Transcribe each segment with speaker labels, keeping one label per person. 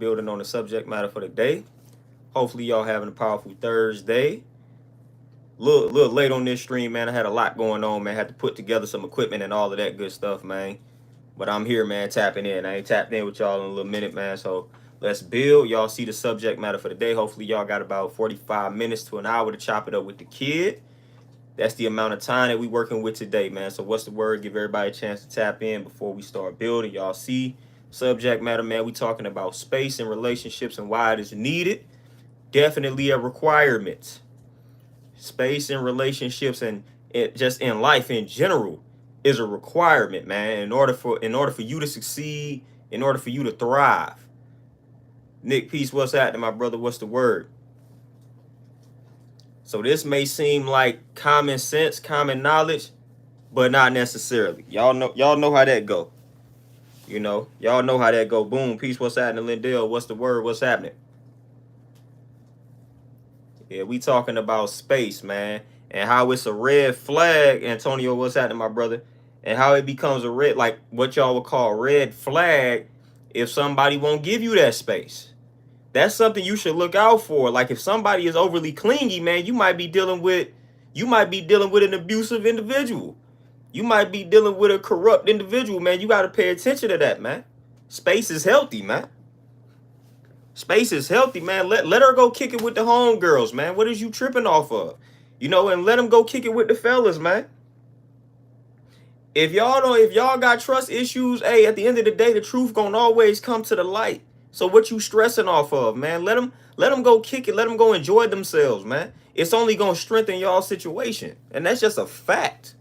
Speaker 1: building on the subject matter for the day. Hopefully y'all having a powerful Thursday. Little late on this stream, man. I had a lot going on, man. Had to put together some equipment and all of that good stuff, man. But I'm here, man, tapping in. I ain't tapped in with y'all in a little minute, man. So let's build. Y'all see the subject matter for the day. Hopefully y'all got about 45 minutes to an hour to chop it up with the kid. That's the amount of time that we working with today, man. So what's the word? Give everybody a chance to tap in before we start building. Y'all see subject matter, man. We talking about space and relationships and why it is needed. Definitely a requirement. Space and relationships and it just in life in general is a requirement, man. In order for you to succeed, in order for you to thrive. Nick Peace, what's happening, my brother? What's the word? So this may seem like common sense, common knowledge, but not necessarily. Y'all know how that go. You know, y'all know how that go. Boom, peace, what's happening, Lindell? What's the word? What's happening? Yeah, we talking about space, man, and how it's a red flag. Antonio, what's happening, my brother? And how it becomes a red, like what y'all would call red flag if somebody won't give you that space. That's something you should look out for. Like if somebody is overly clingy, man, you might be dealing with an abusive individual. You might be dealing with a corrupt individual, man. You got to pay attention to that, man. Space is healthy, man. Space is healthy, man. Let her go kick it with the homegirls, man. What is you tripping off of? You know, and let them go kick it with the fellas, man. If y'all got trust issues, hey, at the end of the day, the truth gonna always come to the light. So what you stressing off of, man? Let them go kick it. Let them go enjoy themselves, man. It's only gonna strengthen y'all situation, and that's just a fact.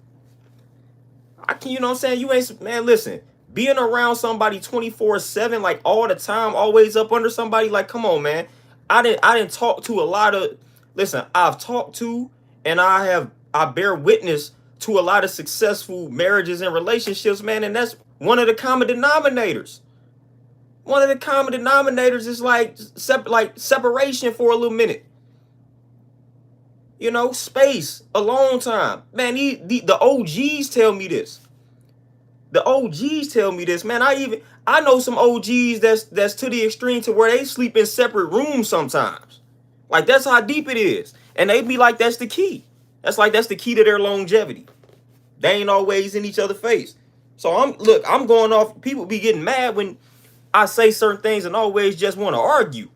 Speaker 1: You know what I'm saying? You ain't, man. Listen. Being around somebody 24/7, like all the time, always up under somebody, like, come on, man. I didn't talk to a lot of, listen, I've talked to and I bear witness to a lot of successful marriages and relationships, man, and that's one of the common denominators. One of the common denominators is like separation for a little minute. You know, space, alone time. Man, the OGs tell me this. The OGs tell me this, man. I know some OGs that's to the extreme to where they sleep in separate rooms sometimes. Like that's how deep it is. And they be like, that's the key. That's the key to their longevity. They ain't always in each other's face. So I'm going off. People be getting mad when I say certain things and always just want to argue.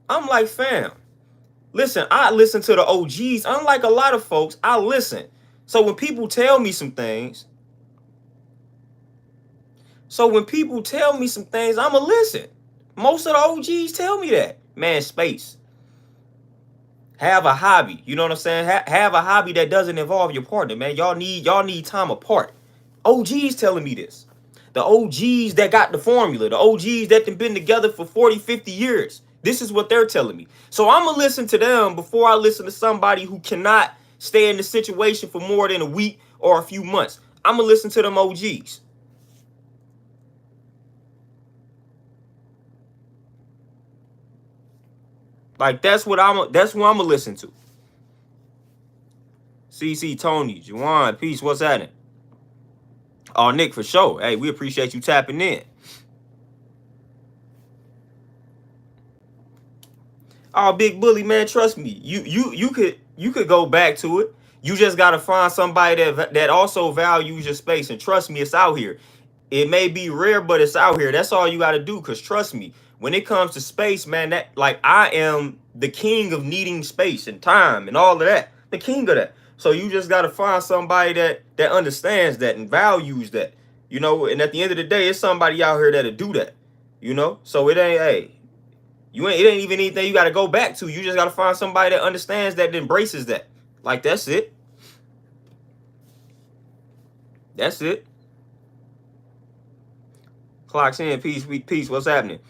Speaker 1: I'm like, fam, listen, I listen to the OGs. Unlike a lot of folks, I listen. So when people tell me some things, I'ma listen. Most of the OGs tell me that. Man, space. Have a hobby. You know what I'm saying? Have a hobby that doesn't involve your partner, man. Y'all need time apart. OGs telling me this. The OGs that got the formula. The OGs that have been together for 40, 50 years. This is what they're telling me. So I'm going to listen to them before I listen to somebody who cannot stay in the situation for more than a week or a few months. I'm going to listen to them OGs. Like that's what I'm gonna listen to. CC, Tony, Juwan, peace. What's happening? Oh, Nick, for sure. Hey, we appreciate you tapping in. Oh, Big Bully, man, trust me. You could go back to it. You just gotta find somebody that also values your space. And trust me, it's out here. It may be rare, but it's out here. That's all you gotta do. Cause trust me, when it comes to space, man, that like I am the king of needing space and time and all of that. The king of that. So you just gotta find somebody that understands that and values that. You know, and at the end of the day, it's somebody out here that'll do that. You know? So it ain't even anything you gotta go back to. You just gotta find somebody that understands that and embraces that. Like that's it. That's it. Clocks in, peace. What's happening?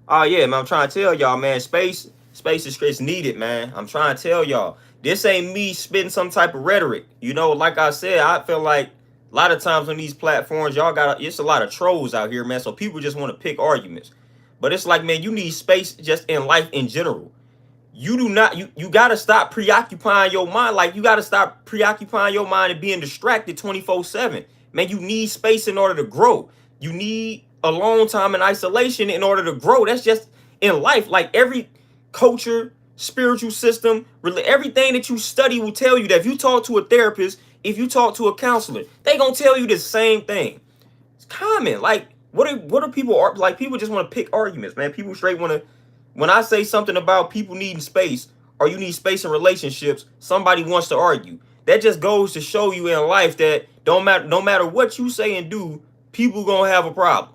Speaker 1: Oh yeah, man, I'm trying to tell y'all, man, space is needed, man. I'm trying to tell y'all. This ain't me spitting some type of rhetoric. You know, like I said, I feel like a lot of times on these platforms, it's a lot of trolls out here, man. So people just want to pick arguments. But it's like, man, you need space just in life in general. You got to stop preoccupying your mind. Like, you got to stop preoccupying your mind and being distracted 24/7. Man, you need space in order to grow. You need alone time in isolation in order to grow. That's just, in life. Like every culture, spiritual system, everything that you study will tell you that if you talk to a therapist, if you talk to a counselor, they gonna tell you the same thing. It's common. Like what are people like? People just want to pick arguments, man. People straight want to. When I say something about people needing space or you need space in relationships, somebody wants to argue. That just goes to show you in life that no matter what you say and do, people gonna have a problem.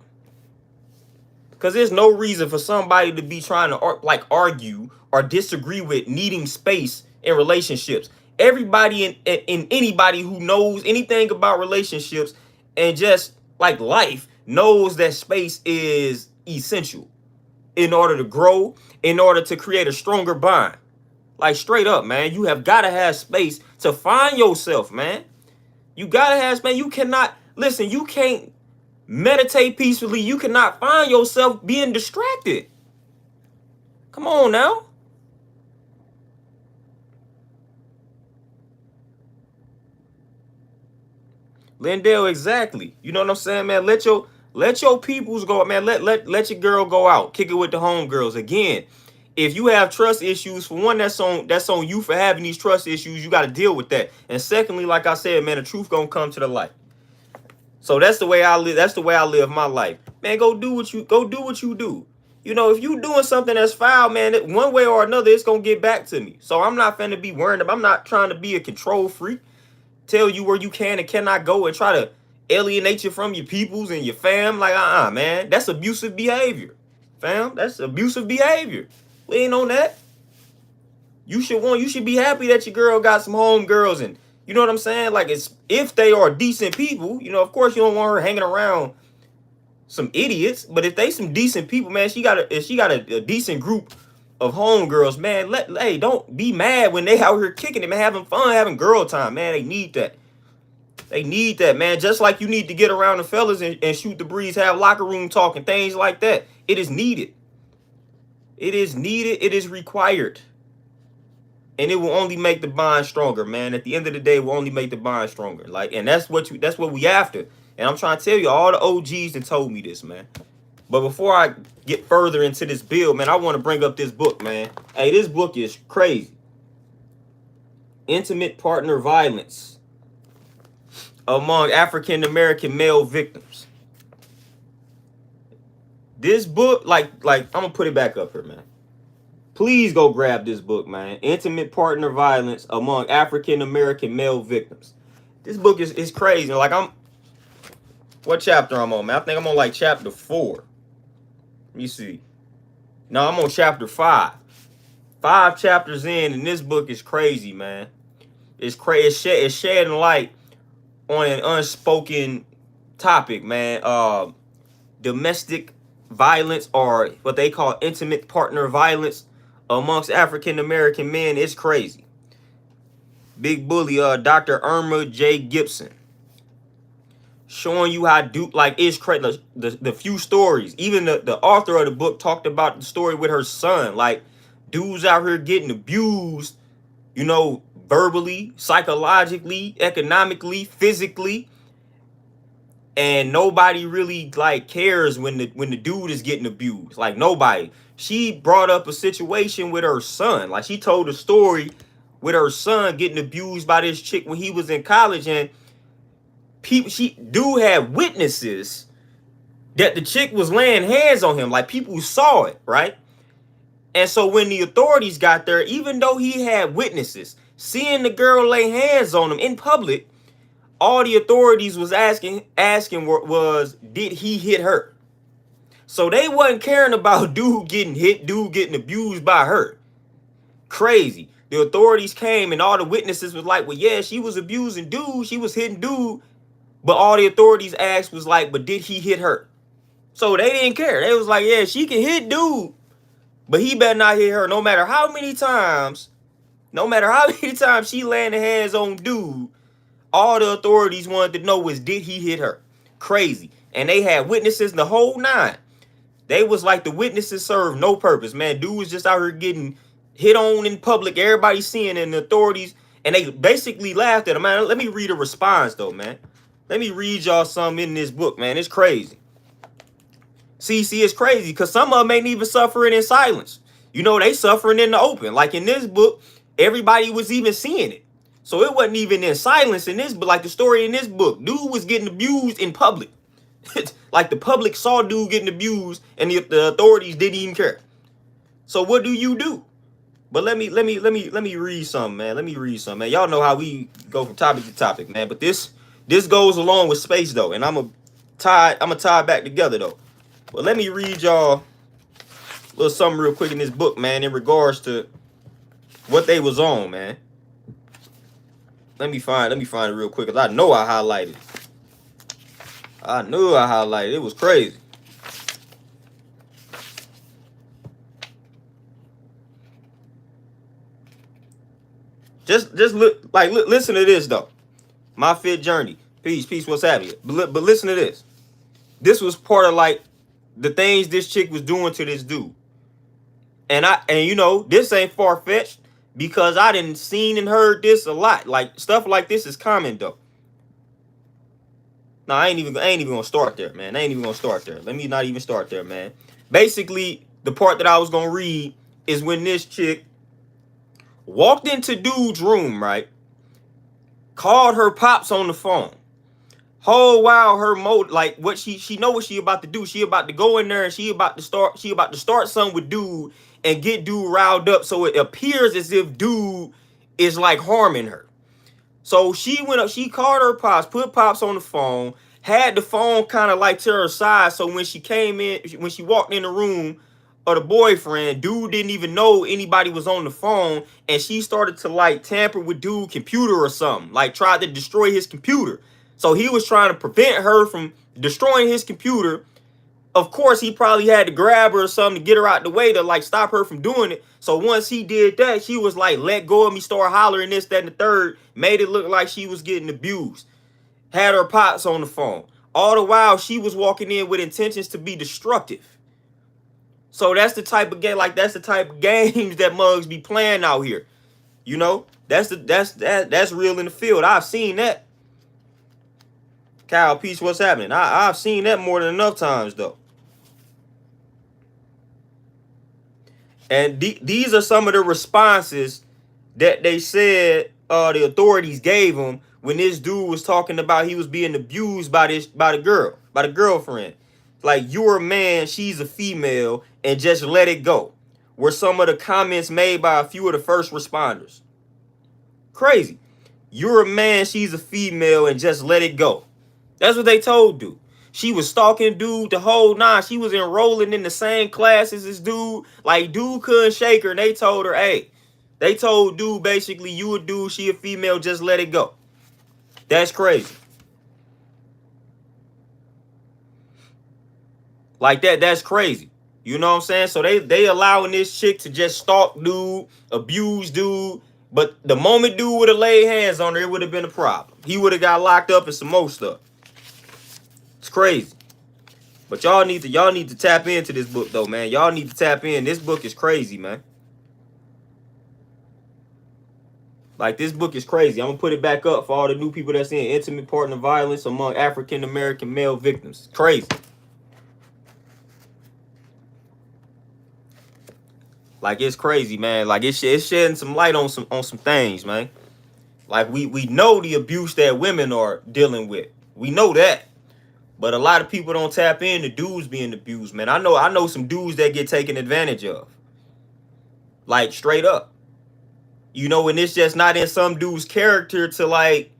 Speaker 1: Because there's no reason for somebody to be trying to argue or disagree with needing space in relationships. Everybody in anybody who knows anything about relationships and just like life knows that space is essential in order to grow, in order to create a stronger bond. Like straight up, man, you have got to have space to find yourself, man. You got to have space. You cannot, listen, you can't meditate peacefully. You cannot find yourself being distracted. Come on now. Lindell, exactly. You know what I'm saying, man? Let your peoples go, man. Let your girl go out. Kick it with the homegirls. Again, if you have trust issues, for one, that's on you for having these trust issues. You got to deal with that. And secondly, like I said, man, the truth gonna come to the light. So that's the way I live. That's the way I live my life. Man, go do what you do. You know, if you doing something that's foul, man, one way or another, it's gonna get back to me. So I'm not finna be worried. I'm not trying to be a control freak. Tell you where you can and cannot go and try to alienate you from your peoples and your fam. Like, man, that's abusive behavior, fam. That's abusive behavior. We ain't on that. You should be happy that your girl got some home girls, and you know what I'm saying? Like, it's if they are decent people, you know, of course you don't want her hanging around some idiots, but if they some decent people, man, if she got a decent group of homegirls, man, hey, don't be mad when they out here kicking it, man, having fun, having girl time, man. They need that. They need that, man. Just like you need to get around the fellas and shoot the breeze, have locker room talk and things like that. It is needed. It is needed. It is required. And it will only make the bond stronger, man. At the end of the day, it will only make the bond stronger. Like, and that's what we after. And I'm trying to tell you, all the OGs that told me this, man. But before I get further into this bill, man, I want to bring up this book, man. Hey, this book is crazy. Intimate Partner Violence Among African American Male Victims. This book, like I'm gonna put it back up here, man. Please go grab this book, man. Intimate Partner Violence Among African American Male Victims. This book is crazy. Like, what chapter I'm on, man? I think I'm on like chapter 4. Let me see. No, I'm on chapter 5. 5 chapters in, and this book is crazy, man. It's crazy. It's shedding light on an unspoken topic, man. Domestic violence, or what they call intimate partner violence amongst African American men, is crazy. Big bully, Dr. Irma J. Gibson, showing you how it's crazy. The few stories, even the author of the book talked about the story with her son. Like, dudes out here getting abused, you know, verbally, psychologically, economically, physically, and nobody really like cares when the dude is getting abused. Like, nobody. She brought up a situation with her son. Like, she told a story with her son getting abused by this chick when he was in college, and dude had witnesses that the chick was laying hands on him. Like, people saw it, right? And so when the authorities got there, even though he had witnesses seeing the girl lay hands on him in public, all the authorities was asking was, did he hit her? So they wasn't caring about dude getting hit, dude getting abused by her. Crazy. The authorities came and all the witnesses was like, well, yeah, she was abusing dude, she was hitting dude. But all the authorities asked was like, but did he hit her? So they didn't care. They was like, yeah, she can hit dude, but he better not hit her. No matter how many times she landed hands on dude, all the authorities wanted to know was, did he hit her? Crazy. And they had witnesses the whole nine. They was like, the witnesses served no purpose, man. Dude was just out here getting hit on in public. Everybody seeing it, and the authorities, and they basically laughed at him, man. Let me read a response, though, man. Let me read y'all something in this book, man. It's crazy. See, it's crazy because some of them ain't even suffering in silence. You know, they suffering in the open. Like in this book, everybody was even seeing it. So it wasn't even in silence in this, but like the story in this book, dude was getting abused in public. Like the public saw dude getting abused and the authorities didn't even care. So what do you do? But let me read something, man. Let me read something, man. Y'all know how we go from topic to topic, man. But this goes along with space though, and I'm gonna tie it back together though. But let me read y'all a little something real quick in this book, man, in regards to what they was on, man. Let me find it real quick, cause I know I highlighted. I knew I highlighted. It was crazy. Just listen to this though. My fit journey. Peace, what's happening? But listen to this. This was part of like the things this chick was doing to this dude. And you know, this ain't far-fetched because I didn't seen and heard this a lot. Like stuff like this is common though. No, I ain't even gonna start there, man. I ain't even gonna start there. Let me not even start there, man. Basically, the part that I was gonna read is when this chick walked into dude's room, right? Called her pops on the phone. Whole while her mode, like what she know what she about to do. She about to go in there and she about to start something with dude and get dude riled up so it appears as if dude is like harming her. So she went up, she called her pops, put pops on the phone, had the phone kind of like to her side. So when she walked in the room of the boyfriend, dude didn't even know anybody was on the phone. And she started to like tamper with dude's computer or something, like tried to destroy his computer. So he was trying to prevent her from destroying his computer. Of course, he probably had to grab her or something to get her out the way to like stop her from doing it. So once he did that, she was like, let go of me, start hollering this, that, and the third. Made it look like she was getting abused. Had her pops on the phone. All the while, she was walking in with intentions to be destructive. So that's the type of game, like that's the type of games that mugs be playing out here. You know, that's real in the field. I've seen that. Kyle, peace, what's happening? I've seen that more than enough times though. And these are some of the responses that they said the authorities gave him when this dude was talking about he was being abused by the girlfriend. Like, you're a man, she's a female, and just let it go. Were some of the comments made by a few of the first responders. Crazy. You're a man, she's a female, and just let it go. That's what they told dude. She was stalking dude the whole nine. She was enrolling in the same classes as dude. Like, dude couldn't shake her. And they told her, hey, they told dude basically, you a dude, she a female, just let it go. That's crazy. Like that's crazy. You know what I'm saying? So they allowing this chick to just stalk dude, abuse dude. But the moment dude would have laid hands on her, it would have been a problem. He would have got locked up and some more stuff. It's crazy. But y'all need to tap into this book though, man. Y'all need to tap in. This book is crazy, man. Like, this book is crazy. I'm gonna put it back up for all the new people that's seeing intimate partner violence among African American male victims. It's crazy. Like, it's crazy, man. Like, it's shedding some light on some things, man. Like, we know the abuse that women are dealing with. We know that. But a lot of people don't tap into dudes being abused, man. I know some dudes that get taken advantage of. Like, straight up. You know, and it's just not in some dude's character to, like,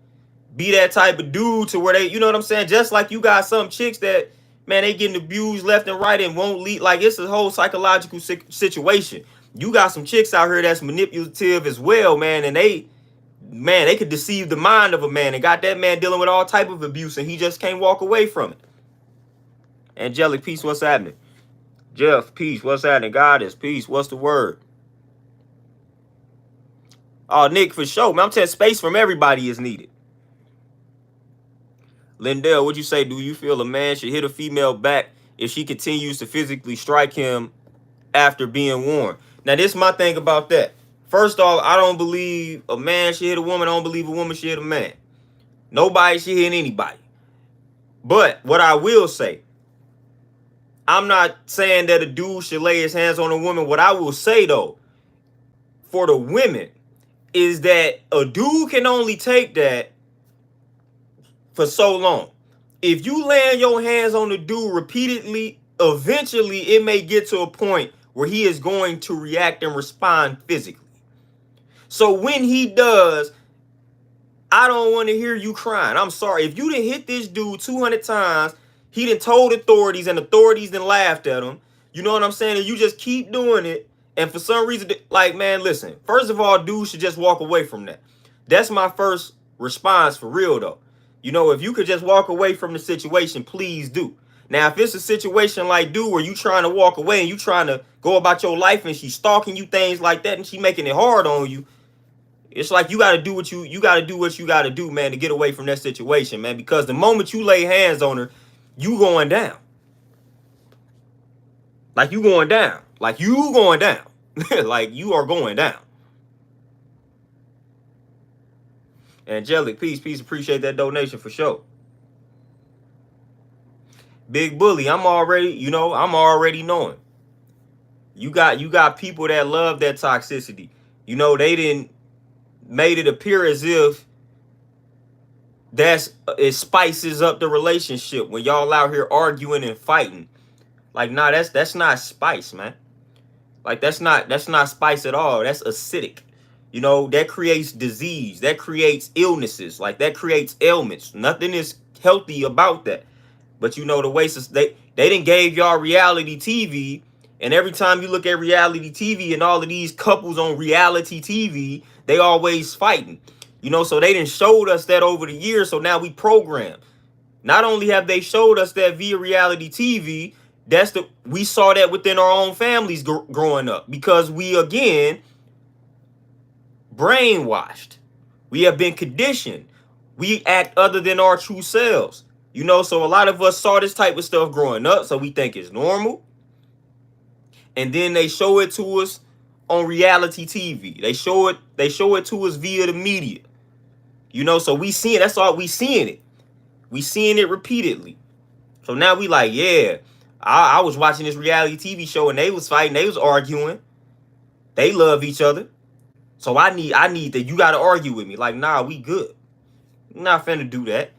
Speaker 1: be that type of dude to where they, you know what I'm saying? Just like you got some chicks that, man, they getting abused left and right and won't lead. Like, it's a whole psychological situation. You got some chicks out here that's manipulative as well, man, and they could deceive the mind of a man and got that man dealing with all type of abuse and he just can't walk away from it. Angelic, peace, what's happening? Jeff, peace, what's happening? Goddess, peace, what's the word? Oh, Nick, for sure, man, I'm telling you, space from everybody is needed. Lindell, what'd you say? Do you feel a man should hit a female back if she continues to physically strike him after being warned? Now, this is my thing about that. First off, I don't believe a man should hit a woman. I don't believe a woman should hit a man. Nobody should hit anybody. But what I will say, I'm not saying that a dude should lay his hands on a woman. What I will say though, for the women, is that a dude can only take that for so long. If you land your hands on the dude repeatedly, eventually it may get to a point where he is going to react and respond physically. So when he does, I don't want to hear you crying. I'm sorry. If you done hit this dude 200 times, he done told authorities and authorities done laughed at him. You know what I'm saying? And you just keep doing it. And for some reason, like, man, listen. First of all, dudes should just walk away from that. That's my first response for real, though. You know, if you could just walk away from the situation, please do. Now, if it's a situation like, dude, where you trying to walk away and you trying to go about your life and she's stalking you, things like that, and she making it hard on you, it's like you got to do what you got to do what you got to do, man, to get away from that situation, man. Because the moment you lay hands on her, you going down. Like you going down. Like you going down. Like you are going down. Angelic, peace, appreciate that donation for sure. Big Bully, I'm already knowing. You got people that love that toxicity. You know, they didn't made it appear as if it spices up the relationship when y'all out here arguing and fighting. Like, nah, that's not spice, man. Like that's not spice at all. That's acidic. You know, that creates disease, that creates illnesses, like that creates ailments. Nothing is healthy about that. But you know, the way they didn't gave y'all reality TV, and every time you look at reality TV and all of these couples on reality TV, they always fighting. You know, so they didn't showed us that over the years, so now we program. Not only have they showed us that via reality TV, we saw that within our own families growing up, because we again brainwashed. We have been conditioned. We act other than our true selves. You know, so a lot of us saw this type of stuff growing up, so we think it's normal. And then they show it to us on reality TV. They show it to us via the media. You know, so we see it. That's all we seeing it. We seeing it repeatedly. So now we like, yeah, I was watching this reality TV show and they was fighting, they was arguing. They love each other. So I need that. You got to argue with me. Like, nah, we good. I'm not finna do that.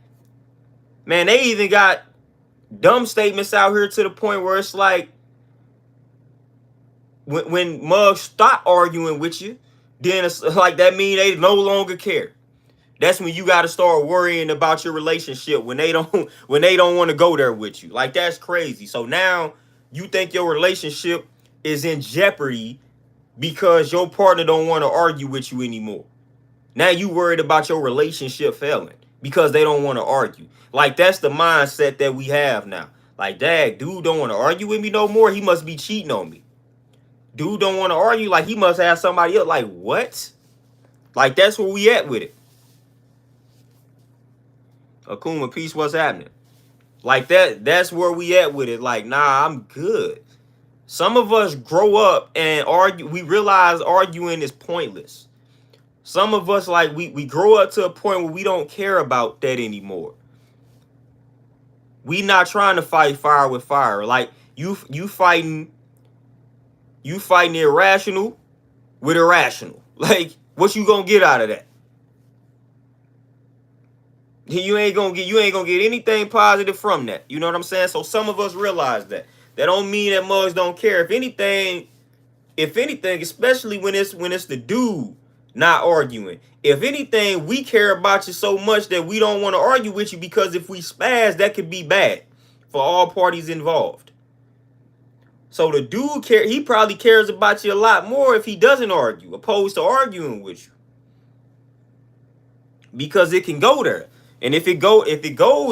Speaker 1: Man, they even got dumb statements out here to the point where it's like, when mugs stop arguing with you, then it's like that mean they no longer care. That's when you got to start worrying about your relationship when they don't want to go there with you. Like, that's crazy. So now you think your relationship is in jeopardy because your partner don't want to argue with you anymore. Now you worried about your relationship failing because they don't want to argue. Like, that's the mindset that we have now. Like, dad, dude don't want to argue with me no more. He must be cheating on me. Dude don't want to argue. Like, he must have somebody else. Like, what? Like, that's where we at with it. Akuma, peace, what's happening? Like, that's where we at with it. Like, nah, I'm good. Some of us grow up and argue. We realize arguing is pointless. Some of us, like, we grow up to a point where we don't care about that anymore. We not trying to fight fire with fire. Like, you fighting irrational with irrational. Like, what you gonna get out of that? You ain't gonna get anything positive from that. You know what I'm saying? So some of us realize that. That don't mean that mugs don't care. If anything, especially when it's the dude not arguing. If anything, we care about you so much that we don't want to argue with you, because if we spaz, that could be bad for all parties involved. So the dude he probably cares about you a lot more if he doesn't argue, opposed to arguing with you. Because it can go there. And if it goes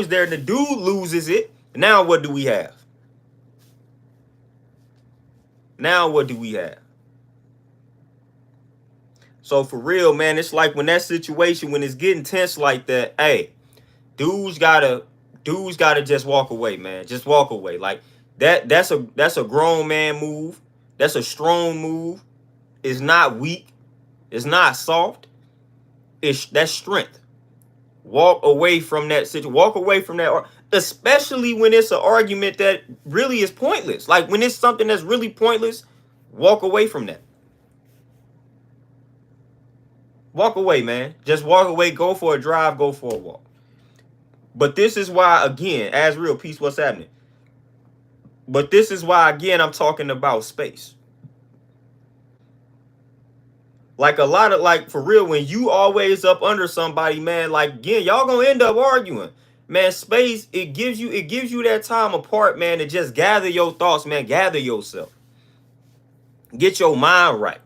Speaker 1: there and the dude loses it, now what do we have? Now what do we have? So for real, man, it's like when that situation, when it's getting tense like that, hey, dudes gotta just walk away, man. Just walk away. Like that's a grown man move. That's a strong move. It's not weak. It's not soft. That's strength. Walk away from that situation. Walk away from that. Especially when it's an argument that really is pointless. Like when it's something that's really pointless, walk away from that. Walk away, man. Just walk away, go for a drive, go for a walk. But this is why, again, as real peace, what's happening? But this is why, again, I'm talking about space. Like a lot of, like, for real, when you always up under somebody, man, like, again, y'all gonna end up arguing. Man, space, it gives you that time apart, man, to just gather your thoughts, man, gather yourself. Get your mind right.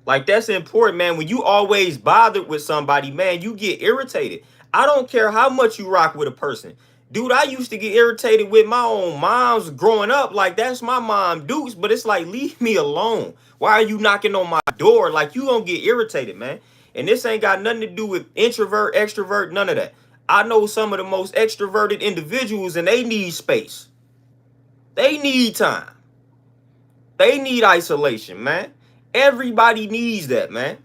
Speaker 1: Like, that's important, man. When you always bothered with somebody, man, you get irritated. I don't care how much you rock with a person. Dude, I used to get irritated with my own moms growing up. Like, that's my mom, Dukes. But it's like, leave me alone. Why are you knocking on my door? Like, you gonna get irritated, man. And this ain't got nothing to do with introvert, extrovert, none of that. I know some of the most extroverted individuals, and they need space. They need time. They need isolation, man. Everybody needs that, man.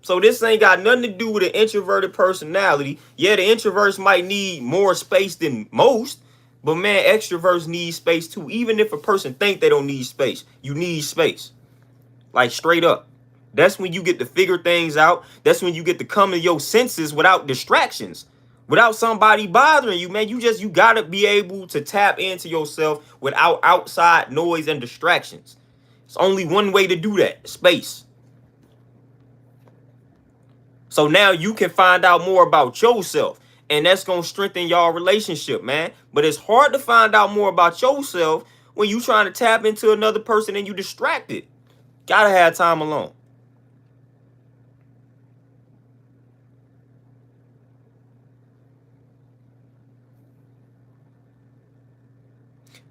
Speaker 1: So this ain't got nothing to do with an introverted personality. Yeah, the introverts might need more space than most, but man, extroverts need space too. Even if a person think they don't need space, you need space. Like straight up. That's when you get to figure things out. That's when you get to come to your senses without distractions, without somebody bothering you, man. You gotta be able to tap into yourself without outside noise and distractions. It's only one way to do that, space. So now you can find out more about yourself, and that's going to strengthen y'all relationship, man. But it's hard to find out more about yourself when you trying to tap into another person and you distracted. Gotta have time alone.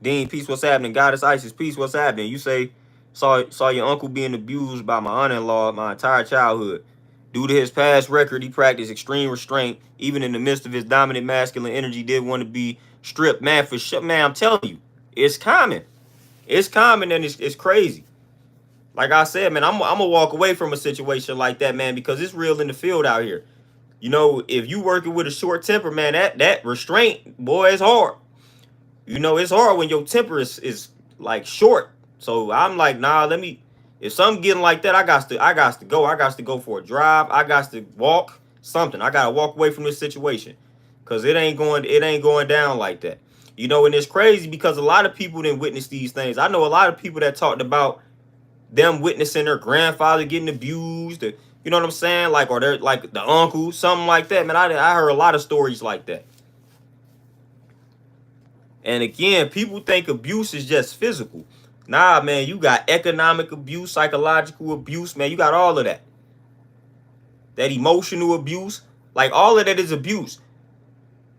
Speaker 1: Dean, peace, what's happening? Goddess Isis, peace, what's happening? You say, saw your uncle being abused by my aunt-in-law my entire childhood. Due to his past record, he practiced extreme restraint. Even in the midst of his dominant masculine energy, did want to be stripped. Man, for sure, man, I'm telling you, it's common. It's common and it's crazy. Like I said, man, I'm gonna walk away from a situation like that, man, because it's real in the field out here. You know, if you working with a short temper, man, that restraint, boy, it's hard. You know, it's hard when your temper is like short. So I'm like, nah, if something getting like that, I got to go. I got to go for a drive. I got to walk something. I got to walk away from this situation because it ain't going down like that. You know, and it's crazy because a lot of people didn't witness these things. I know a lot of people that talked about them witnessing their grandfather getting abused. You know what I'm saying? Like, or they're like the uncle, something like that. Man, I heard a lot of stories like that. And again, people think abuse is just physical. Nah, man, you got economic abuse, psychological abuse, man. You got all of that. That emotional abuse, like all of that is abuse.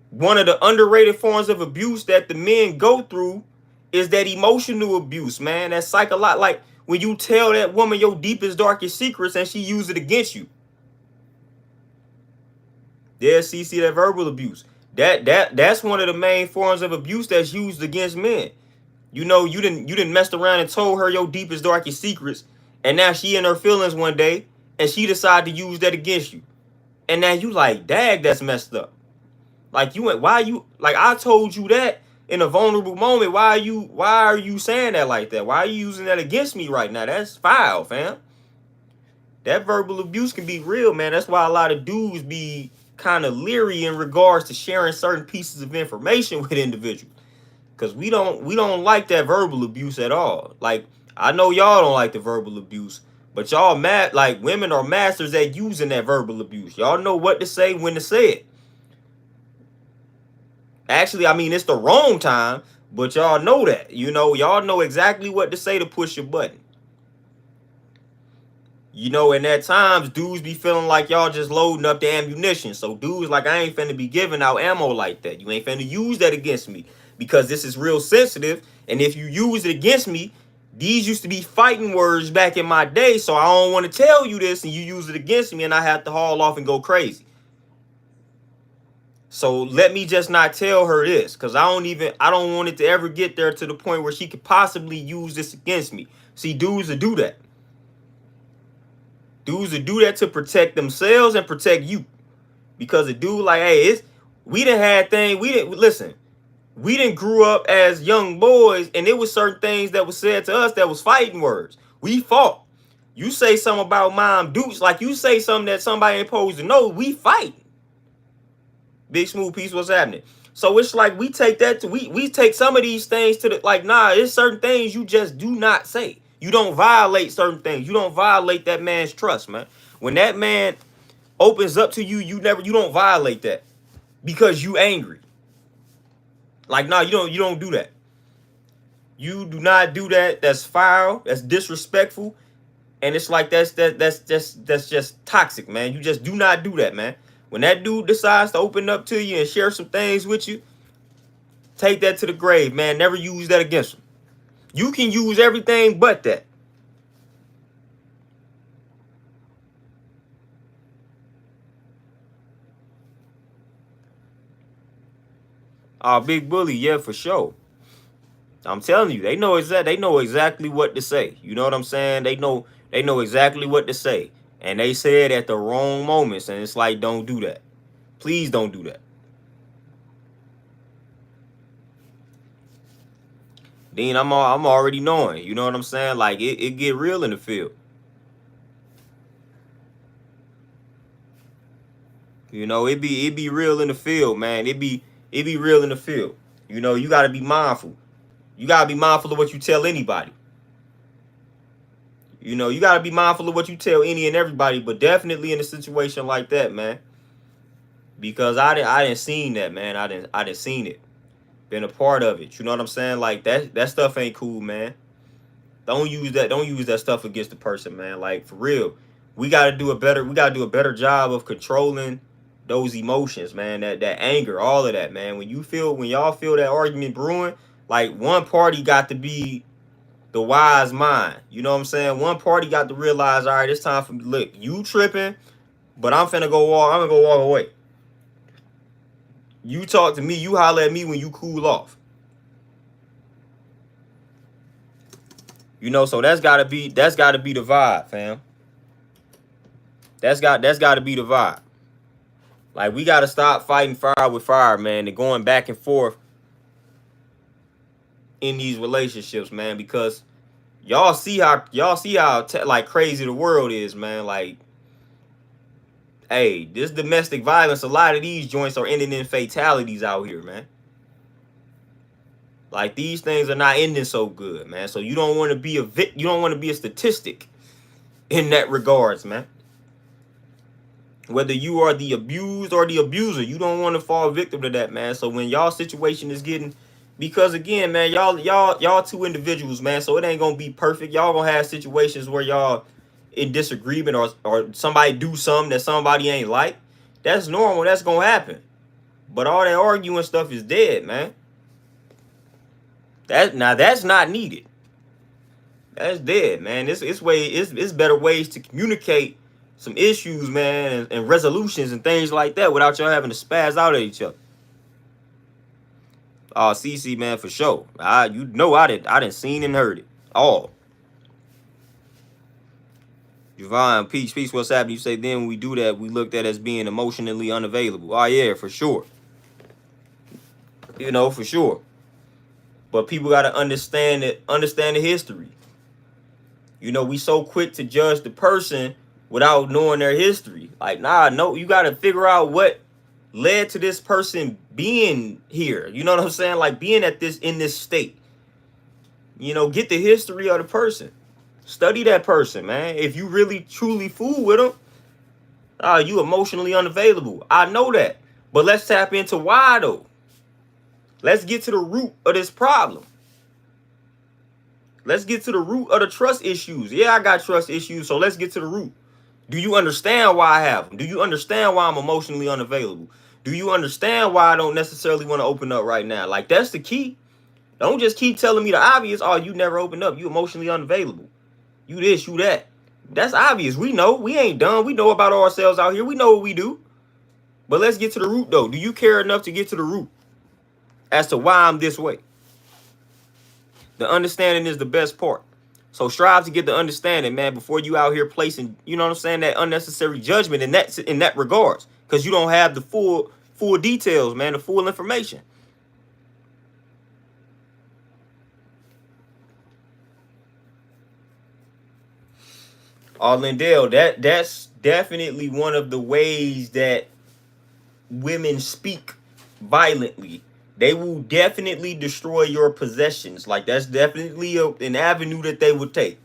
Speaker 1: One of the underrated forms of abuse that the men go through is that emotional abuse, man. That psychological, like when you tell that woman your deepest, darkest secrets and she use it against you. Yeah, see that verbal abuse. That's one of the main forms of abuse that's used against men. You know, you didn't messed around and told her your deepest, darkest secrets, and now she in her feelings one day, and she decided to use that against you. And now you like, dag, that's messed up. Like I told you that in a vulnerable moment. Why are you saying that like that? Why are you using that against me right now? That's foul, fam. That verbal abuse can be real, man. That's why a lot of dudes be kind of leery in regards to sharing certain pieces of information with individuals. Cause we don't like that verbal abuse at all. Like, I know y'all don't like the verbal abuse, but y'all like women are masters at using that verbal abuse. Y'all know what to say, when to say it. Actually, I mean, it's the wrong time, but y'all know that. You know, y'all know exactly what to say to push your button. You know, and at times, dudes be feeling like y'all just loading up the ammunition. So dudes like, I ain't finna be giving out ammo like that. You ain't finna use that against me because this is real sensitive. And if you use it against me, these used to be fighting words back in my day. So I don't want to tell you this and you use it against me and I have to haul off and go crazy. So let me just not tell her this because I don't want it to ever get there to the point where she could possibly use this against me. See, dudes will do that. Dudes will do that to protect themselves and protect you. Because a dude like, hey, We didn't have things. We didn't listen. We didn't grew up as young boys, and it was certain things that was said to us that was fighting words. We fought. You say something about Mom Dukes, like you say something that somebody ain't supposed to know, we fight. Big Smooth Piece, what's happening? So it's like we take that to we take some of these things to the like, nah, there's certain things you just do not say. You don't violate certain things. You don't violate that man's trust, man. When that man opens up to you, you don't violate that because you angry. Like, nah, you don't do that. You do not do that. That's foul. That's disrespectful. And it's like that's just toxic, man. You just do not do that, man. When that dude decides to open up to you and share some things with you, take that to the grave, man. Never use that against him. You can use everything but that. Big Bully, yeah, for sure. I'm telling you, they know exactly what to say. You know what I'm saying? They know exactly what to say. And they say it at the wrong moments. And it's like, don't do that. Please don't do that. Dean, I'm already knowing. You know what I'm saying? Like it get real in the field. You know, it be real in the field, man. It be real in the field. You know, you gotta be mindful. You gotta be mindful of what you tell anybody. You know, you gotta be mindful of what you tell any and everybody, but definitely in a situation like that, man. Because I didn't seen that, man. I didn't seen it. Been a part of it. You know what I'm saying? Like that stuff ain't cool, man. Don't use that stuff against the person, man. Like for real. We gotta do a better job of controlling those emotions, man. That anger, all of that, man. When y'all feel that argument brewing, like one party got to be the wise mind. You know what I'm saying? One party got to realize, all right, it's time for me. Look, you tripping, but I'm gonna go walk away. You talk to me, you holler at me when you cool off. You know, so that's gotta be the vibe, fam. That's got to be the vibe. Like we gotta stop fighting fire with fire, man, and going back and forth in these relationships, man, because y'all see how like crazy the world is, man. Like, hey, this domestic violence, a lot of these joints are ending in fatalities out here, man. Like these things are not ending so good, man. So you don't want to be a statistic in that regards, man. Whether you are the abused or the abuser, you don't want to fall victim to that, man. So when y'all situation is getting, because again, man, y'all two individuals, man. So it ain't gonna be perfect. Y'all gonna have situations where y'all in disagreement or somebody do something that somebody ain't like. That's normal. That's gonna happen. But all that arguing stuff is dead, man. That's not needed. That's dead, man. It's better ways to communicate some issues, man, and resolutions and things like that without y'all having to spaz out at each other. Oh, CC, man, for sure. I didn't seen and heard it all. Javon, peace, what's happening? You say then when we do that, we looked at as being emotionally unavailable. Oh yeah, for sure. You know, for sure. But people gotta understand the history. You know, we so quick to judge the person without knowing their history. Like, no, you got to figure out what led to this person being here. You know what I'm saying? Like being in this state. You know, get the history of the person. Study that person, man. If you really truly fool with them, you emotionally unavailable. I know that. But let's tap into why though. Let's get to the root of this problem. Let's get to the root of the trust issues. Yeah, I got trust issues, so let's get to the root. Do you understand why I have them? Do you understand why I'm emotionally unavailable? Do you understand why I don't necessarily want to open up right now? Like, that's the key. Don't just keep telling me the obvious. Oh, you never open up. You emotionally unavailable. You this, you that. That's obvious. We know. We ain't dumb. We know about ourselves out here. We know what we do. But let's get to the root, though. Do you care enough to get to the root as to why I'm this way? The understanding is the best part. So strive to get the understanding, man, before you out here placing, you know what I'm saying, that unnecessary judgment in that regards. Because you don't have the full full details, man, the full information. Lindell, that's definitely one of the ways that women speak violently. They will definitely destroy your possessions. Like that's definitely an avenue that they would take.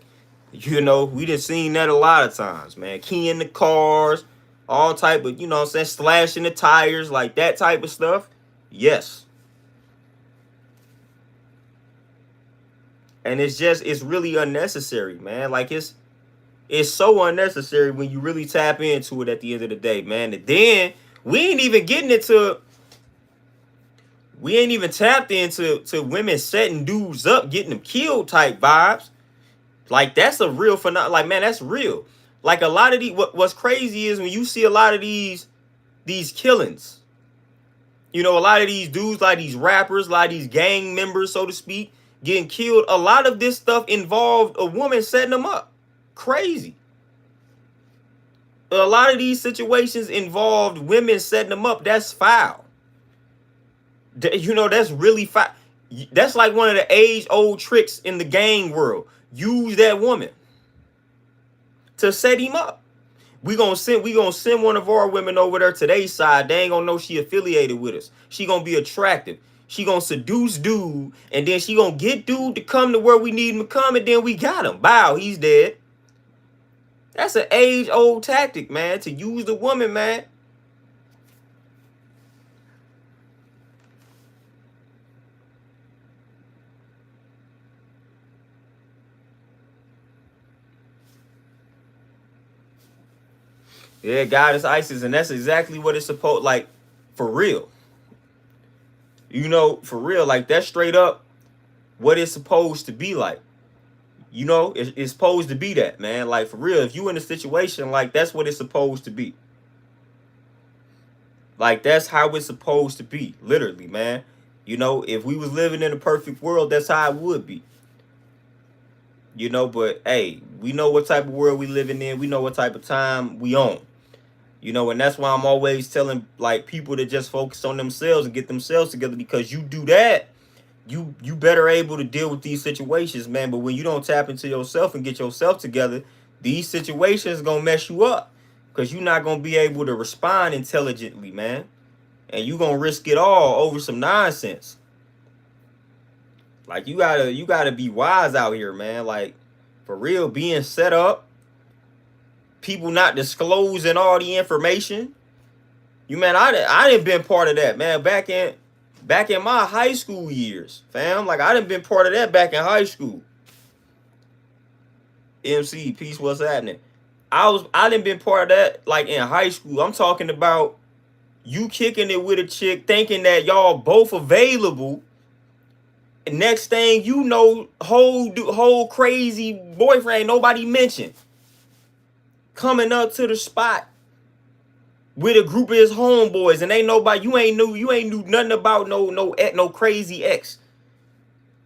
Speaker 1: You know, we just seen that a lot of times, man. Keying the cars, all type of, you know what I'm saying, slashing the tires, like that type of stuff. Yes. And it's really unnecessary, man. Like it's so unnecessary when you really tap into it at the end of the day, man. And then we ain't even getting into we ain't even tapped into women setting dudes up, getting them killed type vibes. Like that's a real phenomenon. Like, man, that's real. Like a lot of these, what's crazy is when you see a lot of these killings. You know, a lot of these dudes, like these rappers, like these gang members, so to speak, getting killed. A lot of this stuff involved a woman setting them up. Crazy. A lot of these situations involved women setting them up. That's foul. You know, that's really foul. That's like one of the age-old tricks in the gang world. Use that woman to set him up. We gonna send one of our women over there to their side. They ain't gonna know she affiliated with us. She gonna be attractive. She gonna seduce dude, and then she gonna get dude to come to where we need him to come, and then we got him. Bow, he's dead. That's an age-old tactic, man, to use the woman, man. Yeah, goddess Isis, and that's exactly what it's supposed, like, for real. You know, for real, like that's straight up what it's supposed to be like. You know, it's supposed to be that, man. Like for real, if you in a situation like that's what it's supposed to be. Like that's how it's supposed to be, literally, man. You know, if we was living in a perfect world, that's how it would be. You know, but hey, we know what type of world we living in. We know what type of time we on. You know, and that's why I'm always telling like people to just focus on themselves and get themselves together, because you do that, you better able to deal with these situations, man. But when you don't tap into yourself and get yourself together, these situations gonna mess you up, because you're not gonna be able to respond intelligently, man. And you gonna risk it all over some nonsense. Like you gotta be wise out here, man. Like for real, being set up, people not disclosing all the information. You man, I didn't been part of that, man. Back in my high school years, fam. Like I didn't been part of that back in high school. MC, peace, what's happening? I didn't been part of that like in high school. I'm talking about you kicking it with a chick, thinking that y'all both available. And next thing you know, whole crazy boyfriend nobody mentioned coming up to the spot with a group of his homeboys, and ain't nobody, you ain't knew nothing about no crazy ex.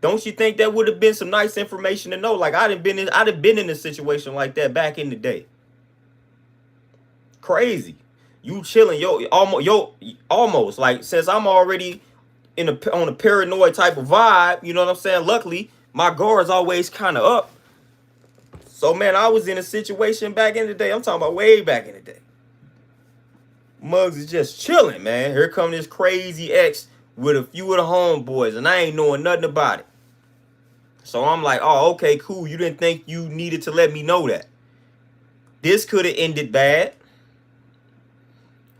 Speaker 1: Don't you think that would have been some nice information to know? Like I'd have been in a situation like that back in the day. Crazy. You chilling, almost like, since I'm already on a paranoid type of vibe, you know what I'm saying? Luckily, my guard's always kind of up. So man, I was in a situation back in the day. I'm talking about way back in the day. Muggs is just chilling, man. Here come this crazy ex with a few of the homeboys, and I ain't knowing nothing about it. So I'm like, oh, okay, cool. You didn't think you needed to let me know that. This could have ended bad.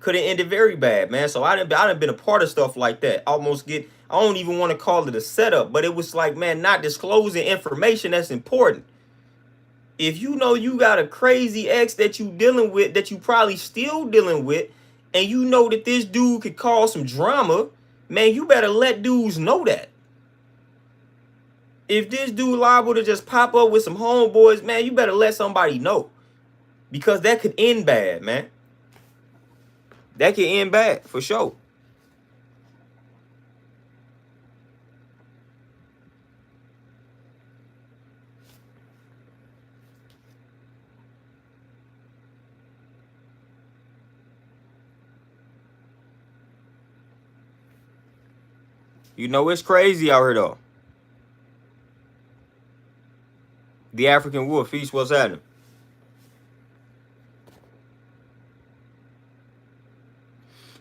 Speaker 1: Could have ended very bad, man. So I done been a part of stuff like that. I don't even want to call it a setup, but it was like, man, not disclosing information that's important. If you know you got a crazy ex that you dealing with, that you probably still dealing with, and you know that this dude could cause some drama, man, you better let dudes know that. If this dude liable to just pop up with some homeboys, man, you better let somebody know. Because that could end bad, man. That could end bad, for sure. You know, it's crazy out here though. The African wolf feast, what's happening?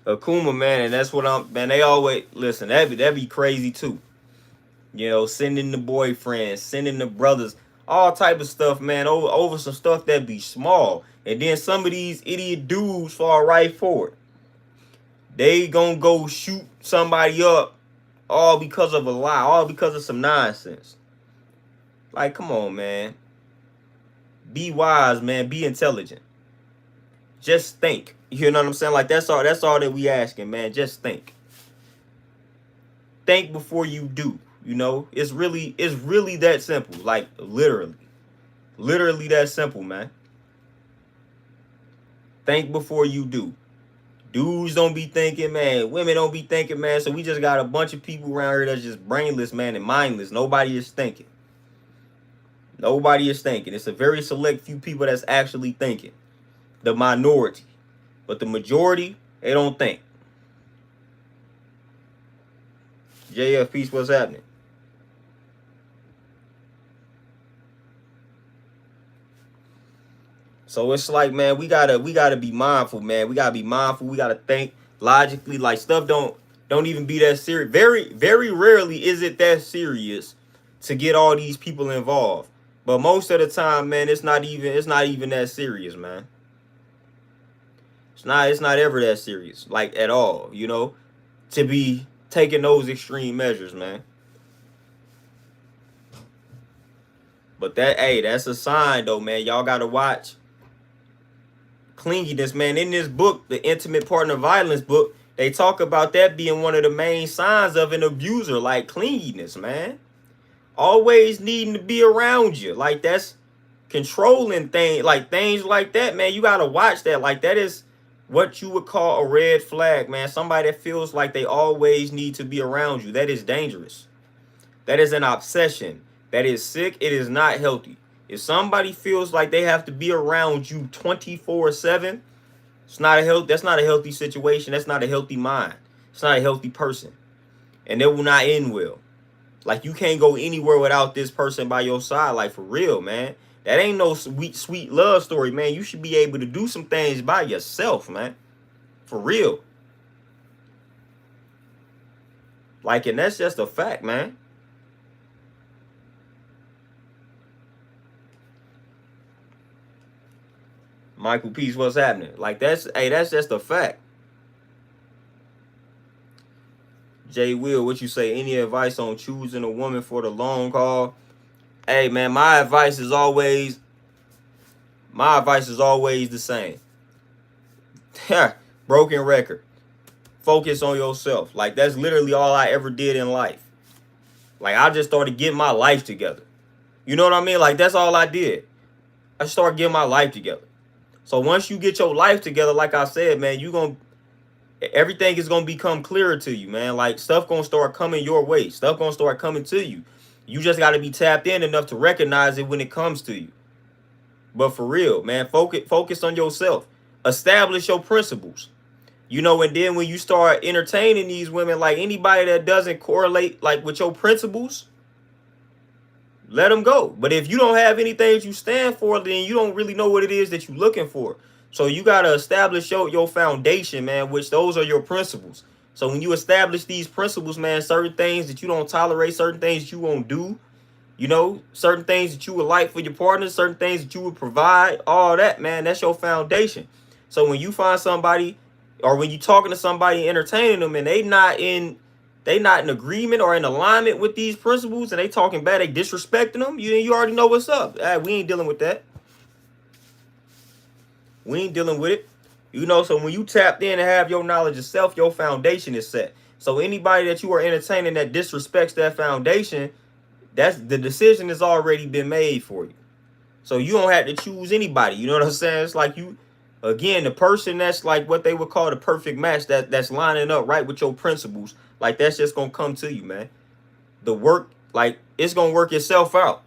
Speaker 1: Akuma, man, and that's what I'm, man, they always, listen, that'd be crazy too. You know, sending the boyfriends, sending the brothers, all type of stuff, man, over some stuff that be small. And then some of these idiot dudes fall right for it. They gonna go shoot somebody up all because of a lie, all because of some nonsense. Like, come on, man. Be wise, man. Be intelligent. Just think. You know what I'm saying? Like, that's all that we asking, man. Just think. Think before you do. You know, it's really that simple. Like, literally that simple, man. Think before you do. Dudes don't be thinking, man. Women don't be thinking, man. So we just got a bunch of people around here that's just brainless, man, and mindless. Nobody is thinking. Nobody is thinking. It's a very select few people that's actually thinking. The minority. But the majority, they don't think. JF Peace, what's happening? So it's like, man, we gotta be mindful, man. We gotta be mindful. We gotta think logically. Like, stuff don't even be that serious. Very rarely is it that serious to get all these people involved. But most of the time, man, it's not even that serious, man. It's not ever that serious, like, at all, you know, to be taking those extreme measures, man. But that's a sign though, man. Y'all gotta watch clinginess, man. In this book, the Intimate Partner Violence book, they talk about that being one of the main signs of an abuser, like clinginess, man. Always needing to be around you. Like, that's controlling things, like things like that, man. You gotta watch that. Like, that is what you would call a red flag, man. Somebody that feels like they always need to be around you. That is dangerous. That is an obsession. That is sick. It is not healthy. If somebody feels like they have to be around you 24/7, that's not a healthy situation. That's not a healthy mind. It's not a healthy person. And it will not end well. Like, you can't go anywhere without this person by your side. Like, for real, man. That ain't no sweet love story, man. You should be able to do some things by yourself, man. For real. Like, and that's just a fact, man. Michael Peace, what's happening? Like, that's just a fact. Jay Will, what you say? Any advice on choosing a woman for the long haul? Hey, man, my advice is always the same. Broken record. Focus on yourself. Like, that's literally all I ever did in life. Like, I just started getting my life together. You know what I mean? Like, that's all I did. I started getting my life together. So once you get your life together, like I said, man, everything is gonna become clearer to you, man. Like, stuff gonna start coming your way. Stuff gonna start coming to you. You just gotta be tapped in enough to recognize it when it comes to you. But for real, man, focus on yourself. Establish your principles. You know, and then when you start entertaining these women, like, anybody that doesn't correlate, like, with your principles, let them go. But if you don't have anything that you stand for, then you don't really know what it is that you're looking for. So you got to establish your foundation, man, which those are your principles. So when you establish these principles, man, certain things that you don't tolerate, certain things that you won't do, you know, certain things that you would like for your partner, certain things that you would provide, all that, man, that's your foundation. So when you find somebody, or when you're talking to somebody, entertaining them, and they not in agreement or in alignment with these principles, and they talking bad, they disrespecting them, you already know what's up. We ain't dealing with that. We ain't dealing with it. You know, so when you tapped in and have your knowledge of self, your foundation is set. So anybody that you are entertaining that disrespects that foundation, that's the decision has already been made for you. So you don't have to choose anybody. You know what I'm saying? It's like you, again, the person that's like what they would call the perfect match, that's lining up right with your principles. Like, that's just gonna come to you, man. The work, like, it's gonna work itself out.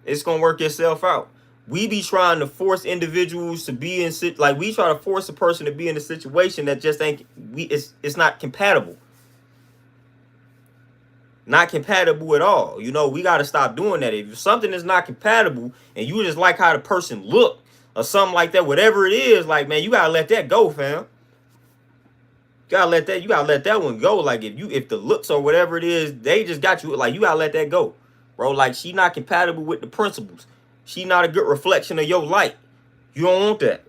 Speaker 1: It's gonna work itself out. We be trying to force individuals to be in, like, we try to force a person to be in a situation that just ain't, it's not compatible. not compatible at all. You know, we got to stop doing that. If something is not compatible and you just like how the person look or something like that, whatever it is, like, man, you got to let that go, fam. You gotta let that one go. Like, if the looks or whatever it is, they just got you, like, you gotta let that go, bro. Like, she not compatible with the principles. She not a good reflection of your light. You don't want that.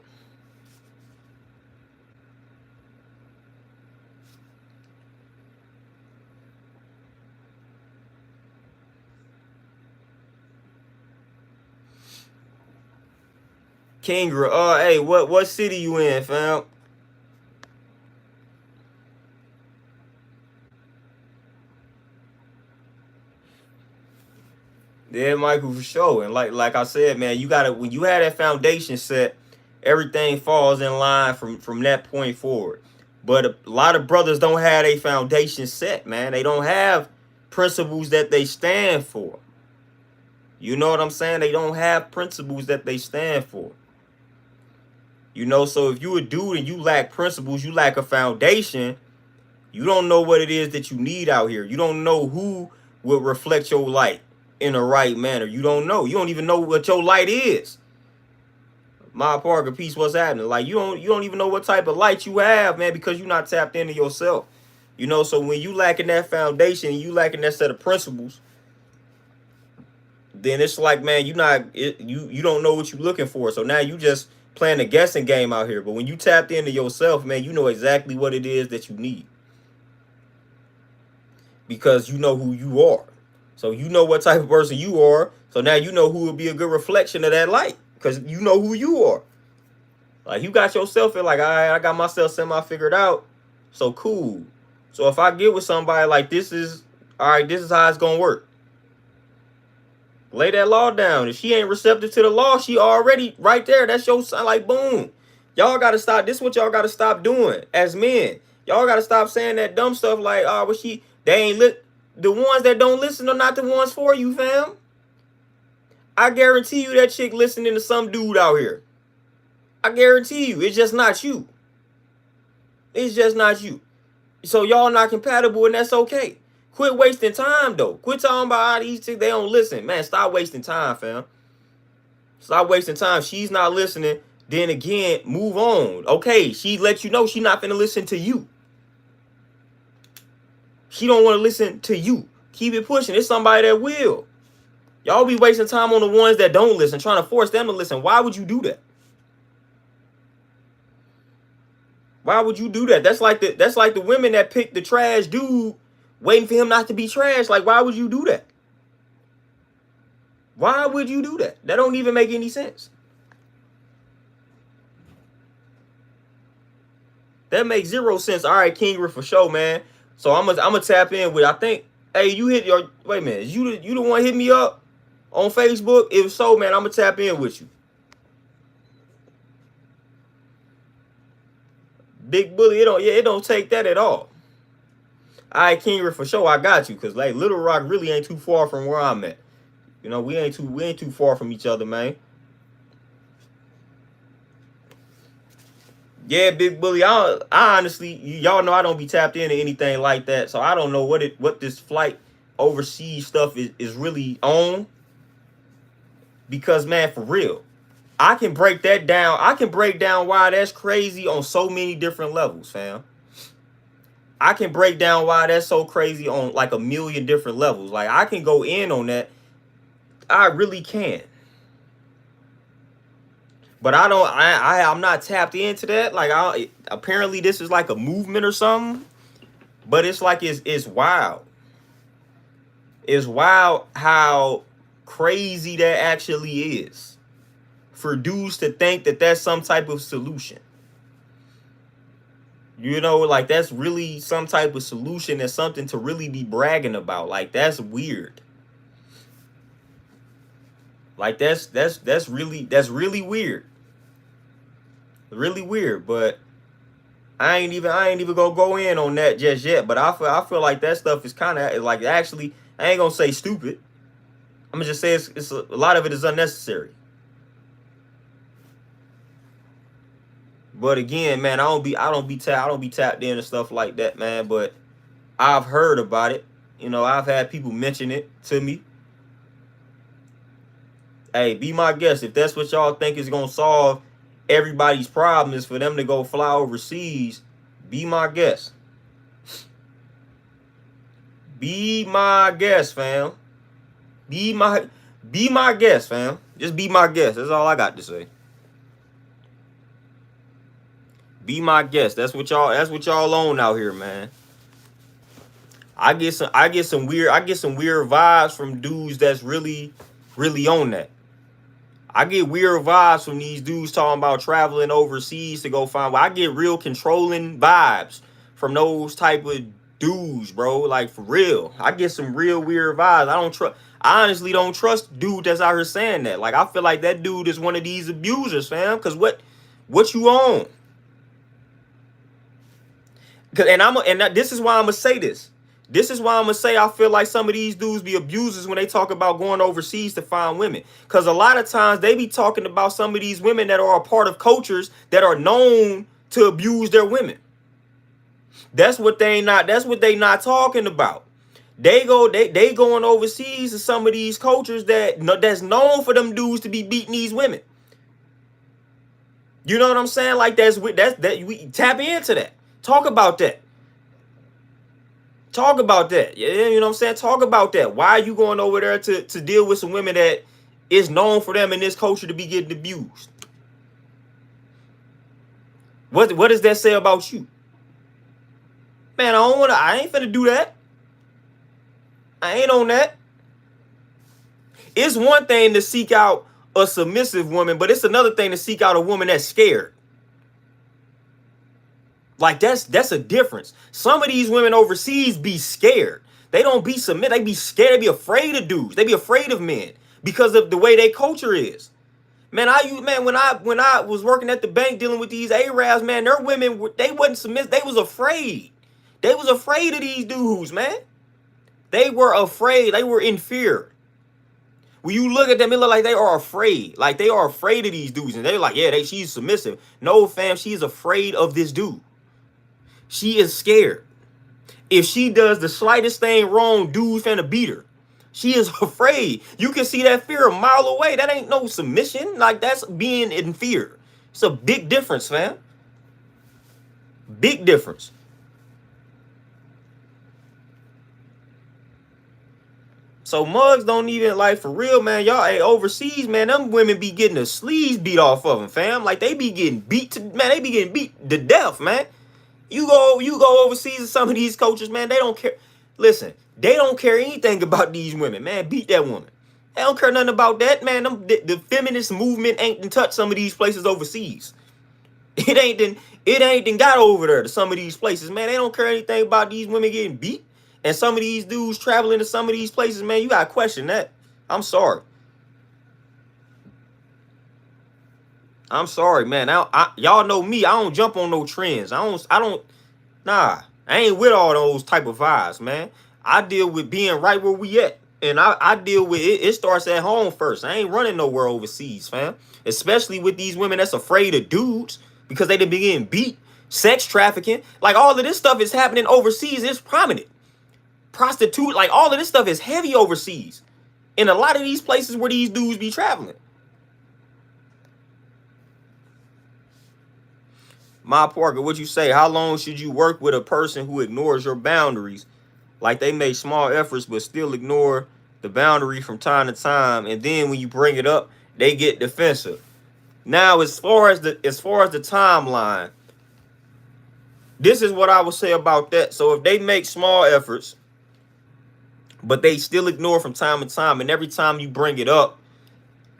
Speaker 1: Kingra, hey, what city you in, fam? Yeah, Michael, for sure. And like I said, man, you gotta, when you have that foundation set, everything falls in line from that point forward. But a lot of brothers don't have a foundation set, man. They don't have principles that they stand for. You know what I'm saying? They don't have principles that they stand for. You know, so if you a dude and you lack principles, you lack a foundation, you don't know what it is that you need out here. You don't know who will reflect your light in the right manner. You don't know. You don't even know what your light is. My Parker, peace, what's happening? Like, you don't even know what type of light you have, man, because you're not tapped into yourself. You know, so when you lacking that foundation, you lacking that set of principles, then it's like, man, you don't know what you're looking for. So now you just playing a guessing game out here. But when you tapped into yourself, man, you know exactly what it is that you need. Because you know who you are. So you know what type of person you are. So now you know who would be a good reflection of that light. Because you know who you are. Like, you got yourself in, like, all right, I got myself semi-figured out. So cool. So if I get with somebody, like, this is, all right, this is how it's going to work. Lay that law down. If she ain't receptive to the law, she already right there. That's your son. Like, boom. Y'all got to stop. This is what y'all got to stop doing as men. Y'all got to stop saying that dumb stuff like, oh, well, they ain't lit. The ones that don't listen are not the ones for you, fam. I guarantee you that chick listening to some dude out here. I guarantee you. It's just not you. It's just not you. So y'all not compatible, and that's okay. Quit wasting time, though. Quit talking about how these chicks, they don't listen. Man, stop wasting time, fam. Stop wasting time. She's not listening. Then again, move on. Okay, she let you know she not finna listen to you. She don't want to listen to you. Keep it pushing. It's somebody that will. Y'all be wasting time on the ones that don't listen, trying to force them to listen. Why would you do that? Why would you do that? That's like the women that pick the trash dude, waiting for him not to be trash. Like, why would you do that? Why would you do that? That don't even make any sense. That makes zero sense. All right, Kingra, for sure, man. So I'm gonna tap in with, I think, hey, you hit your, wait a minute, you the one hit me up on Facebook? If so, man, I'm gonna tap in with you. Big Bully, it don't take that at all. All right, Kingra, for sure, I got you, cause like Little Rock really ain't too far from where I'm at. You know, we ain't too far from each other, man. Yeah, Big Bully. I honestly, y'all know I don't be tapped into anything like that, so I don't know what this flight overseas stuff is really on. Because, man, for real, I can break that down. I can break down why that's crazy on so many different levels, fam. I can break down why that's so crazy on like a million different levels. Like, I can go in on that. I really can. But I'm not tapped into that. Like, apparently this is like a movement or something. But it's like it's wild. It's wild how crazy that actually is. For dudes to think that that's some type of solution. You know, like, that's really some type of solution. That's something to really be bragging about. Like, that's weird. Like, that's really weird. Really weird, but I ain't even gonna go in on that just yet. But I feel like that stuff is kind of like, actually, I ain't gonna say stupid. I'm gonna just say it's a lot of it is unnecessary. But again, man, I don't be tapped in and stuff like that, man. But I've heard about it, You know, I've had people mention it to me. Hey, be my guest. If that's what y'all think is gonna solve everybody's problem is for them to go fly overseas, be my guest. Be my guest, fam. Be my guest, fam. Just be my guest. That's all I got to say. Be my guest. That's what y'all on out here, man. I get some weird vibes from dudes that's really on that. I get weird vibes from these dudes talking about traveling overseas to go find. I get real controlling vibes from those type of dudes, bro. Like, for real. I get some real weird vibes. I honestly don't trust dude that's out here saying that. Like, I feel like that dude is one of these abusers, fam. Cause what you on? This is why I'm gonna say this. This is why I'm gonna say I feel like some of these dudes be abusers when they talk about going overseas to find women. Cause a lot of times they be talking about some of these women that are a part of cultures that are known to abuse their women. That's what they not talking about. They going overseas to some of these cultures that's known for them dudes to be beating these women. You know what I'm saying? Like we tap into that. Talk about that. Talk about that. Yeah, you know what I'm saying? Talk about that. Why are you going over there to deal with some women that is known for them in this culture to be getting abused? What does that say about you? Man, I ain't finna do that. I ain't on that. It's one thing to seek out a submissive woman, but it's another thing to seek out a woman that's scared. Like, that's a difference. Some of these women overseas be scared. They don't be submit. They be scared. They be afraid of dudes. They be afraid of men because of the way their culture is. Man, when I was working at the bank dealing with these Arabs, man, their women, they wasn't submissive. They was afraid. They was afraid of these dudes, man. They were afraid. They were in fear. When you look at them, it look like they are afraid. Like, they are afraid of these dudes. And they're like, yeah, she's submissive. No, fam, she's afraid of this dude. She is scared. If she does the slightest thing wrong, dude's finna beat her. She is afraid. You can see that fear a mile away. That ain't no submission. Like, that's being in fear. It's a big difference, fam. Big difference. So mugs don't even, like, for real, man. Y'all, hey, overseas, man, them women be getting the sleeves beat off of them, fam. Like, they be getting beat to, man, they be getting beat to death, man. You go overseas to some of these coaches, man, they don't care. Listen, they don't care anything about these women, man. Beat that woman. They don't care nothing about that, man. The feminist movement ain't touch some of these places overseas. It ain't got over there to some of these places, man. They don't care anything about these women getting beat. And some of these dudes traveling to some of these places, man, you got to question that. I'm sorry. I'm sorry, man. Y'all know me. I don't jump on no trends. I ain't with all those type of vibes, man. I deal with being right where we at. And I deal with it. It starts at home first. I ain't running nowhere overseas, fam. Especially with these women that's afraid of dudes because they done be getting beat. Sex trafficking. Like, all of this stuff is happening overseas. It's prominent. Prostitute, like, all of this stuff is heavy overseas in a lot of these places where these dudes be traveling. Ma Parker, what you say? How long should you work with a person who ignores your boundaries? Like, they make small efforts but still ignore the boundary from time to time, and then when you bring it up, they get defensive. Now, as far as the timeline, this is what I would say about that. So if they make small efforts but they still ignore from time to time, and every time you bring it up,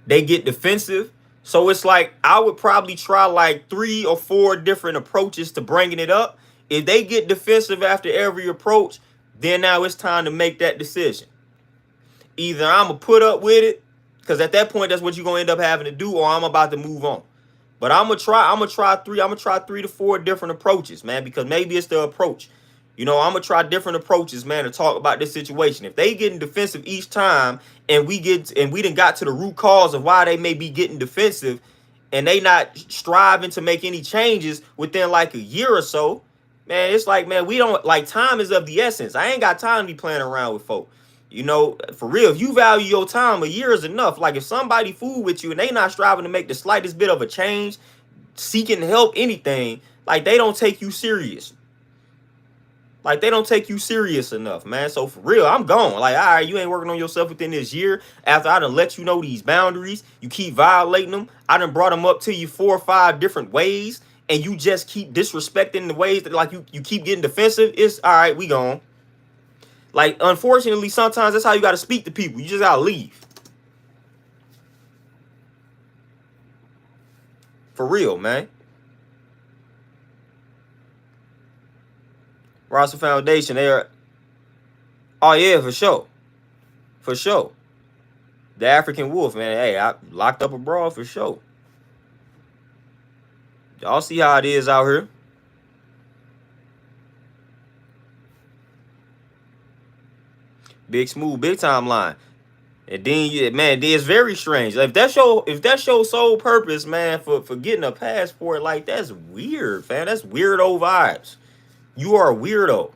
Speaker 1: they get defensive. So it's like, I would probably try like 3 or 4 different approaches to bringing it up. If they get defensive after every approach, then now it's time to make that decision. Either I'm going to put up with it, because at that point, that's what you're going to end up having to do, or I'm about to move on. But I'm going to try 3 to 4 different approaches, man, because maybe it's the approach. You know, I'm going to try different approaches, man, to talk about this situation. If they getting defensive each time and we done got to the root cause of why they may be getting defensive and they not striving to make any changes within like a year or so, Man, it's like, man, we don't like, time is of the essence. I ain't got time to be playing around with folk. You know, for real, if you value your time, a year is enough. Like, if somebody fool with you and they not striving to make the slightest bit of a change, seeking help, anything, like, they don't take you serious. Like, they don't take you serious enough, man. So for real, I'm gone. Like, all right, you ain't working on yourself within this year. After I done let you know these boundaries, you keep violating them. I done brought them up to you 4 or 5 different ways, and you just keep disrespecting the ways that, like, you keep getting defensive. It's all right, we gone. Like, unfortunately, sometimes that's how you got to speak to people. You just got to leave. For real, man. Russell Foundation, they are. Oh, yeah, for sure. For sure. The African Wolf, man. Hey, I locked up abroad for sure. Y'all see how it is out here. Big smooth, big timeline. And then, man, it's very strange. Like, if that's your sole purpose, man, for getting a passport, like, that's weird, fam. That's weirdo vibes. You are a weirdo.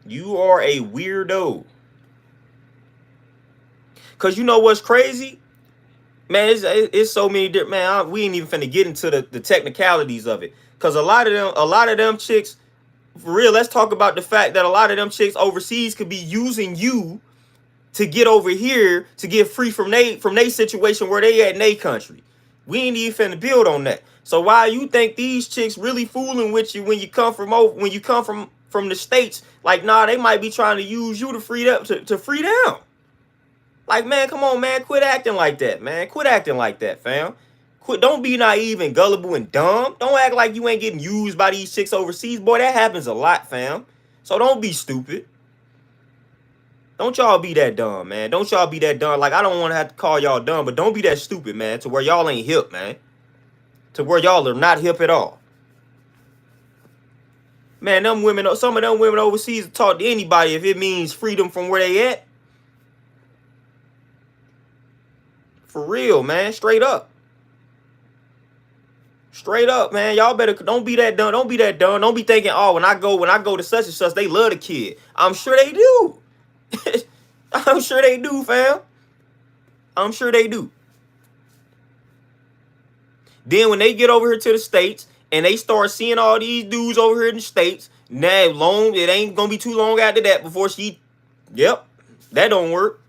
Speaker 1: You are a weirdo. Cause you know what's crazy? Man, it's so many different, man. We ain't even finna get into the technicalities of it. Cause a lot of them chicks, for real, let's talk about the fact that a lot of them chicks overseas could be using you to get over here to get free from they situation where they at in they country. We ain't even finna build on that. So why you think these chicks really fooling with you when you come from the States? Like, nah, they might be trying to use you to free them. Like, man, come on, man. Quit acting like that, man. Quit acting like that, fam. Don't be naive and gullible and dumb. Don't act like you ain't getting used by these chicks overseas. Boy, that happens a lot, fam. So don't be stupid. Don't y'all be that dumb, man. Don't y'all be that dumb. Like, I don't want to have to call y'all dumb, but don't be that stupid, man, to where y'all ain't hip, man. To where y'all are not hip at all. Man, some of them women overseas talk to anybody if it means freedom from where they at. For real, man. Straight up. Straight up, man. Y'all better don't be that dumb. Don't be that dumb. Don't be thinking, oh, when I go to such and such, they love the kid. I'm sure they do. I'm sure they do, fam. I'm sure they do. Then when they get over here to the States and they start seeing all these dudes over here in the States, it ain't gonna be too long after that before yep, that don't work.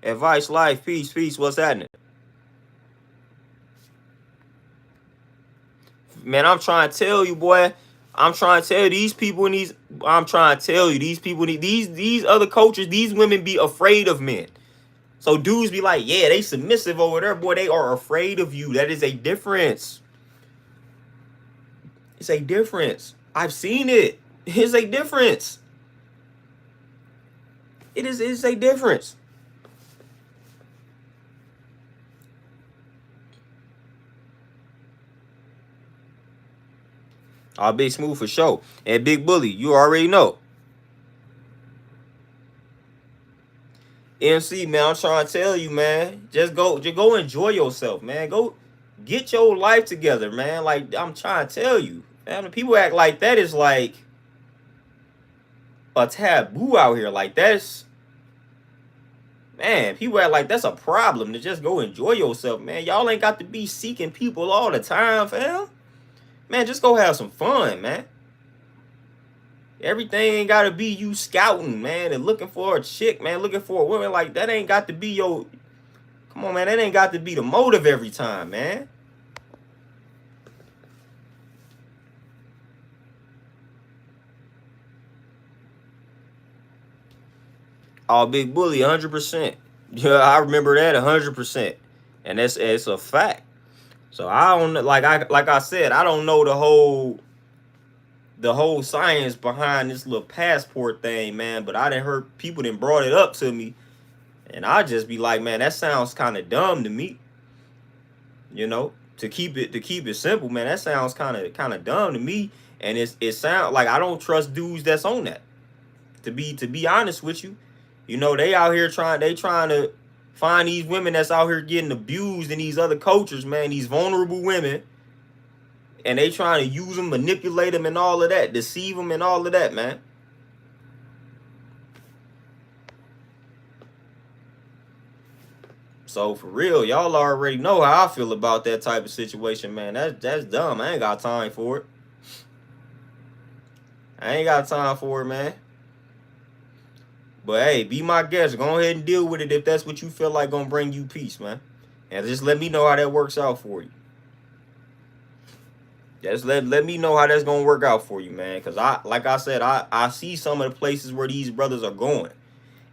Speaker 1: Advice, life, peace, what's happening? Man, I'm trying to tell you, boy. I'm trying to tell you, these people in these. I'm trying to tell you, these people, these other cultures, these women be afraid of men. So dudes be like, yeah, they submissive over there, boy. They are afraid of you. That is a difference. It's a difference. I've seen it. It's a difference. It's a difference. All Big Smooth for sure. And Big Bully, you already know. MC, man, I'm trying to tell you, man. Just go enjoy yourself, man. Go get your life together, man. Like, I'm trying to tell you. Man, people act like that is like a taboo out here. Like, that's, man, people act like that's a problem to just go enjoy yourself, man. Y'all ain't got to be seeking people all the time, fam. Man, just go have some fun, man. Everything ain't got to be you scouting, man, and looking for a chick, man, looking for a woman. Like, that ain't got to be your, come on, man, that ain't got to be the motive every time, man. All Big Bully, 100%. Yeah, I remember that 100%. And it's a fact. So I don't, like I said, I don't know the whole science behind this little passport thing, man. But I done heard people that brought it up to me, and I just be like, man, that sounds kind of dumb to me. You know, to keep it simple, man, that sounds kind of dumb to me. And it sounds like I don't trust dudes that's on that. To be honest with you, you know, they out here trying to Find these women that's out here getting abused in these other cultures, man. These vulnerable women, and they trying to use them, manipulate them, and all of that, deceive them, and all of that, man. So for real, y'all already know how I feel about that type of situation, man. That's dumb. I ain't got time for it. I ain't got time for it, man. But hey, be my guest. Go ahead and deal with it if that's what you feel like gonna bring you peace, man. And just let me know how that works out for you. Just let me know how that's gonna work out for you, man. Cause like I said, I see some of the places where these brothers are going.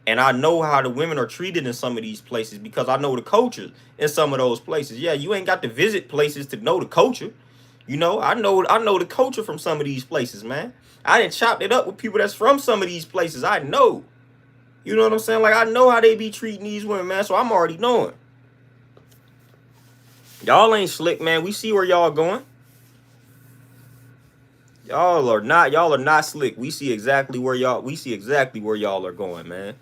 Speaker 1: And I know how the women are treated in some of these places because I know the culture in some of those places. Yeah, you ain't got to visit places to know the culture. You know, I know the culture from some of these places, man. I done chopped it up with people that's from some of these places. I know. You know what I'm saying? Like, I know how they be treating these women, man. So I'm already knowing. Y'all ain't slick, man. We see where y'all going. Y'all are not slick. We see exactly where y'all are going, man.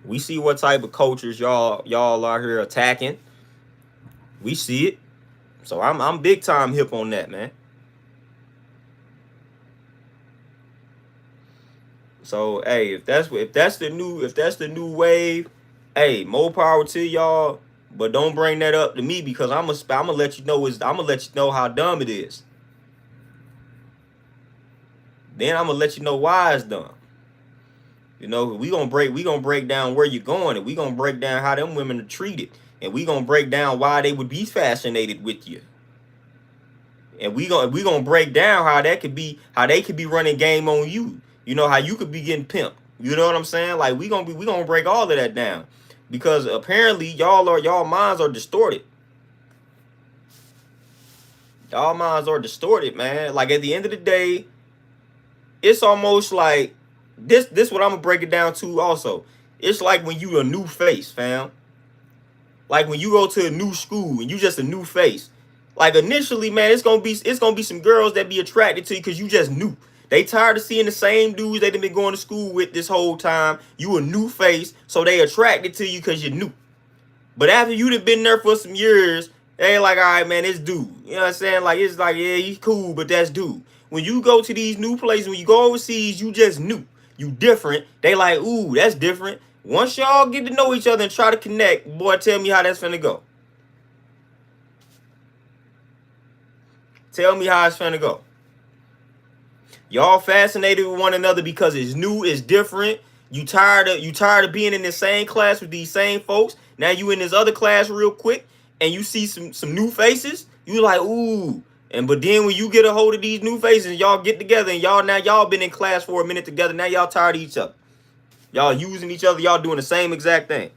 Speaker 1: We see what type of cultures y'all are here attacking. We see it. So I'm big time hip on that, man. So hey, if that's the new wave, hey, more power to y'all. But don't bring that up to me because I'm gonna let you know how dumb it is. Then I'm gonna let you know why it's dumb. You know, we gonna break down where you're going, and we gonna break down how them women are treated, and we gonna break down why they would be fascinated with you. And we gonna break down how they could be running game on you. You know, how you could be getting pimped. You know what I'm saying? Like we gonna break all of that down. Because apparently y'all minds are distorted. Y'all minds are distorted, man. Like at the end of the day, it's almost like this what I'm gonna break it down to also. It's like when you a new face, fam. Like when you go to a new school and you just a new face. Like initially, man, it's gonna be some girls that be attracted to you because you just new. They tired of seeing the same dudes they done been going to school with this whole time. You a new face, so they attracted to you because you're new. But after you done been there for some years, they like, all right, man, this dude. You know what I'm saying? Like it's like, yeah, he's cool, but that's dude. When you go to these new places, when you go overseas, you just new. You different. They like, ooh, that's different. Once y'all get to know each other and try to connect, boy, tell me how that's finna go. Tell me how it's finna go. Y'all fascinated with one another because it's new, it's different. You tired of being in the same class with these same folks. Now you in this other class real quick and you see some new faces. You like, ooh. But then when you get a hold of these new faces, y'all get together and y'all been in class for a minute together. Now y'all tired of each other. Y'all using each other. Y'all doing the same exact thing.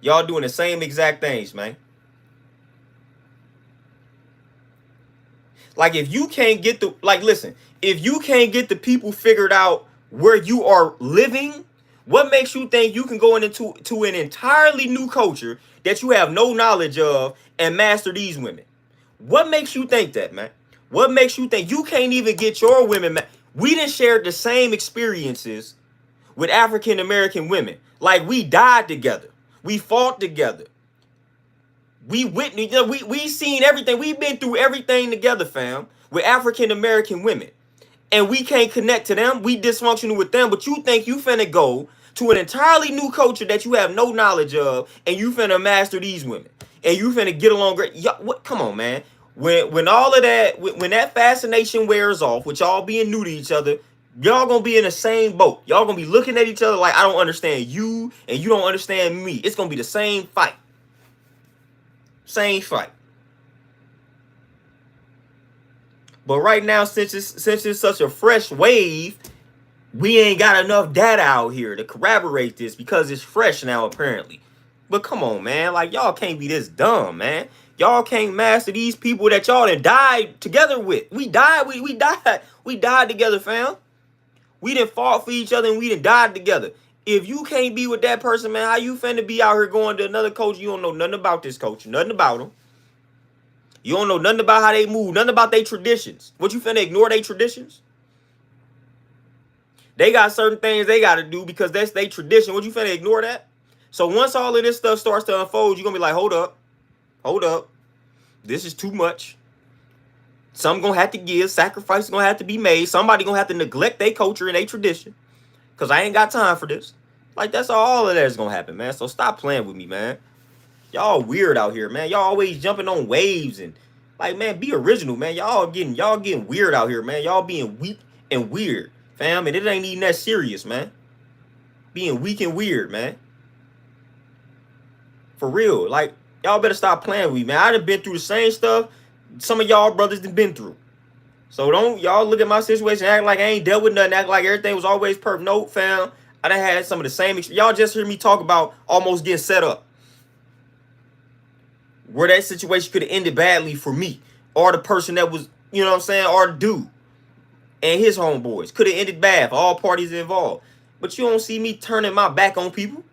Speaker 1: Y'all doing the same exact things, man. Like if you can't get if you can't get the people figured out where you are living, what makes you think you can go into an entirely new culture that you have no knowledge of and master these women? What makes you think that, man? What makes you think you can't even get your women? We done shared the same experiences with African American women. Like we died together. We fought together. We witnessed, we seen everything. We've been through everything together, fam, with African American women. And we can't connect to them. We dysfunctional with them. But you think you finna go to an entirely new culture that you have no knowledge of, and you finna master these women. And you finna get along great. What? Come on, man. When all of that, when that fascination wears off, with y'all being new to each other, y'all gonna be in the same boat. Y'all gonna be looking at each other like, I don't understand you, and you don't understand me. It's gonna be the same fight. Same fight. But right now, since it's such a fresh wave, we ain't got enough data out here to corroborate this because it's fresh now, apparently. But come on, man. Like, y'all can't be this dumb, man. Y'all can't master these people that y'all done died together with. We died. We died. We died together, fam. We done fought for each other and we done died together. If you can't be with that person, man, how you finna be out here going to another coach? You don't know nothing about this coach. Nothing about them. You don't know nothing about how they move. Nothing about their traditions. What, you finna ignore their traditions? They got certain things they got to do because that's their tradition. What you finna ignore that? So once all of this stuff starts to unfold, you're gonna be like, hold up, this is too much. Some gonna have to give, sacrifice gonna have to be made. Somebody gonna have to neglect their culture and their tradition, cause I ain't got time for this. Like that's all of that is gonna happen, man. So stop playing with me, man. Y'all weird out here, man. Y'all always jumping on waves and like, man, be original, man. Y'all getting weird out here, man. Y'all being weak and weird, fam. And it ain't even that serious, man. Being weak and weird, man. For real. Like, y'all better stop playing with me, man. I done been through the same stuff some of y'all brothers done been through. So don't y'all look at my situation, act like I ain't dealt with nothing, act like everything was always perfect. No, fam. I done had some of the same experience. Y'all just hear me talk about almost getting set up. Where that situation could have ended badly for me. Or the person that was, you know what I'm saying, or the dude and his homeboys. Could have ended bad for all parties involved. But you don't see me turning my back on people.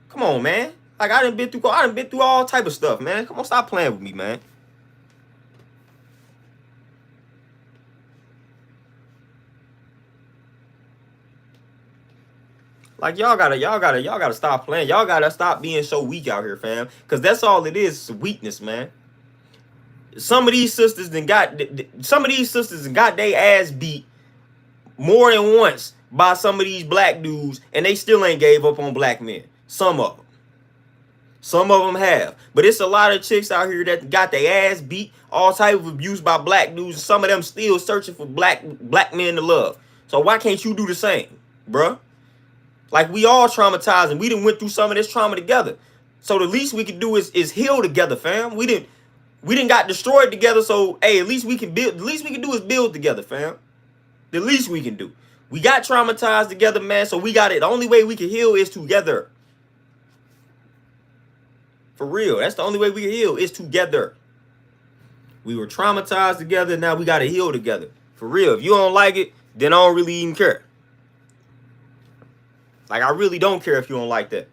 Speaker 1: Come on, man. Like I done been through all type of stuff, man. Come on, stop playing with me, man. Like y'all gotta stop playing. Y'all gotta stop being so weak out here, fam. Cause that's all it is, weakness, man. Some of these sisters got their ass beat more than once by some of these black dudes, and they still ain't gave up on black men. Some of them have. But it's a lot of chicks out here that got their ass beat, all type of abuse by black dudes, and some of them still searching for black men to love. So why can't you do the same, bruh? Like we all traumatized and we done went through some of this trauma together. So the least we can do is heal together, fam. We didn't got destroyed together. So hey, at least we can build. The least we can do is build together, fam. The least we can do. We got traumatized together, man. So we got it. The only way we can heal is together. For real, that's the only way we can heal is together. We were traumatized together. Now we got to heal together. For real. If you don't like it, then I don't really even care. Like, I really don't care if you don't like that.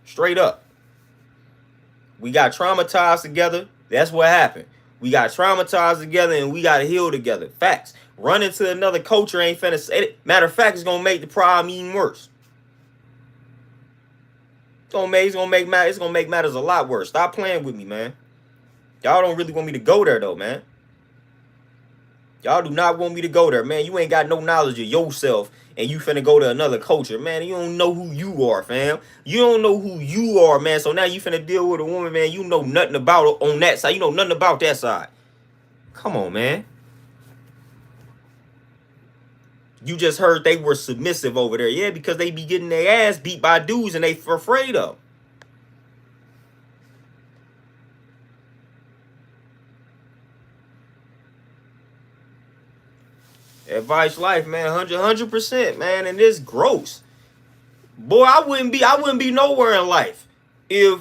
Speaker 1: Straight up. We got traumatized together. That's what happened. We got traumatized together and we got to heal together. Facts. Running to another culture ain't finna say it. Matter of fact, it's going to make the problem even worse. It's going to make matters a lot worse. Stop playing with me, man. Y'all don't really want me to go there, though, man. Y'all do not want me to go there, man. You ain't got no knowledge of yourself and you finna go to another culture, man. You don't know who you are, fam. You don't know who you are, man. So now you finna deal with a woman, man. You know nothing about it on that side. You know nothing about that side. Come on, man. You just heard they were submissive over there. Yeah, because they be getting their ass beat by dudes and they afraid of. Advice life, man, 100%, man, and it's gross. Boy, I wouldn't be nowhere in life if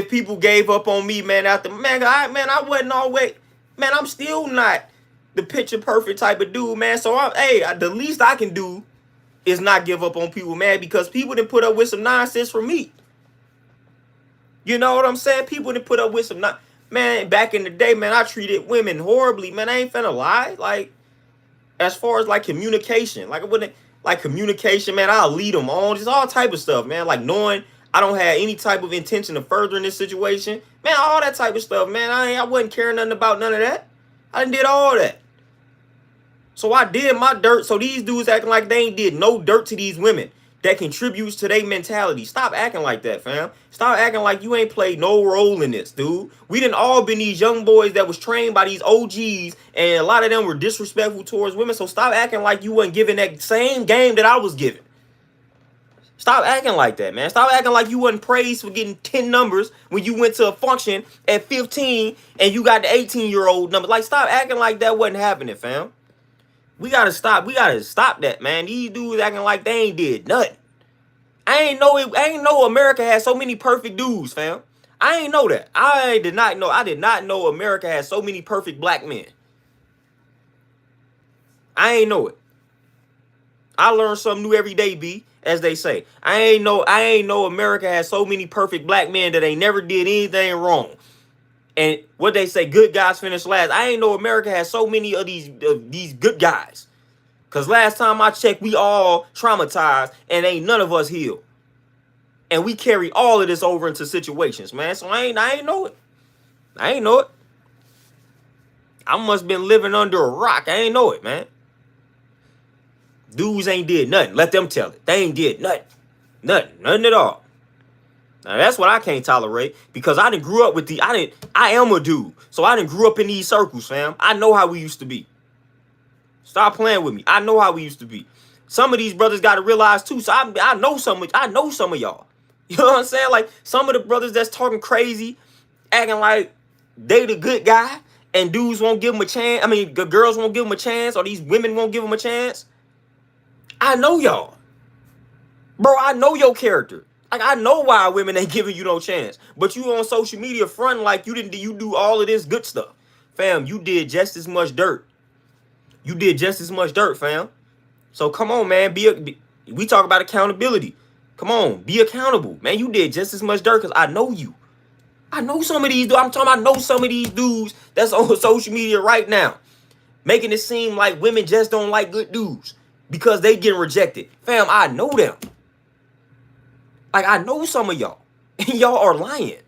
Speaker 1: people gave up on me, man. After I wasn't always, man. I'm still not the picture perfect type of dude, man. So the least I can do is not give up on people, man, because people didn't put up with some nonsense from me. You know what I'm saying? People didn't put up with some man. Back in the day, man, I treated women horribly, man. I ain't finna lie, like. As far as like communication, like I wouldn't like communication, man. I'll lead them on, just all type of stuff, man. Like knowing I don't have any type of intention of furthering this situation, man. All that type of stuff, man. I wasn't caring nothing about none of that. I did all that. So I did my dirt. So these dudes acting like they ain't did no dirt to these women that contributes to their mentality. Stop acting like that, fam. Stop acting like you ain't played no role in this, dude. We done all been these young boys that was trained by these OGs, and a lot of them were disrespectful towards women. So stop acting like you wasn't given that same game that I was given. Stop acting like that, man. Stop acting like you wasn't praised for getting 10 numbers when you went to a function at 15 and you got the 18-year-old number. Like, stop acting like that wasn't happening, fam. We gotta stop that, man. These dudes acting like they ain't did nothing. I ain't know America had so many perfect dudes, fam. I ain't know that. I did not know America had so many perfect black men. I ain't know it. I learn something new every day, B, as they say. I ain't know America has so many perfect black men that ain't never did anything wrong. And what they say, good guys finish last. I ain't know America has so many of these good guys. Because last time I checked, we all traumatized and ain't none of us healed. And we carry all of this over into situations, man. So I ain't know it. I ain't know it. I must been living under a rock. I ain't know it, man. Dudes ain't did nothing. Let them tell it. They ain't did nothing. Nothing at all. Now that's what I can't tolerate, because I done grew up with I am a dude. So I done grew up in these circles, fam. I know how we used to be. Stop playing with me. I know how we used to be. Some of these brothers got to realize too. So I know some of y'all. You know what I'm saying? Like some of the brothers that's talking crazy, acting like they the good guy, and dudes won't give them a chance. I mean, the girls won't give them a chance, or these women won't give them a chance. I know y'all. Bro, I know your character. Like, I know why women ain't giving you no chance. But you on social media fronting like you do all of this good stuff. Fam, you did just as much dirt. You did just as much dirt, fam. So come on, man. We talk about accountability. Come on, be accountable. Man, you did just as much dirt, because I know you. I know some of these dudes. I'm talking about, I know some of these dudes that's on social media right now, making it seem like women just don't like good dudes because they getting rejected. Fam, I know them. Like, I know some of y'all, and y'all are lying.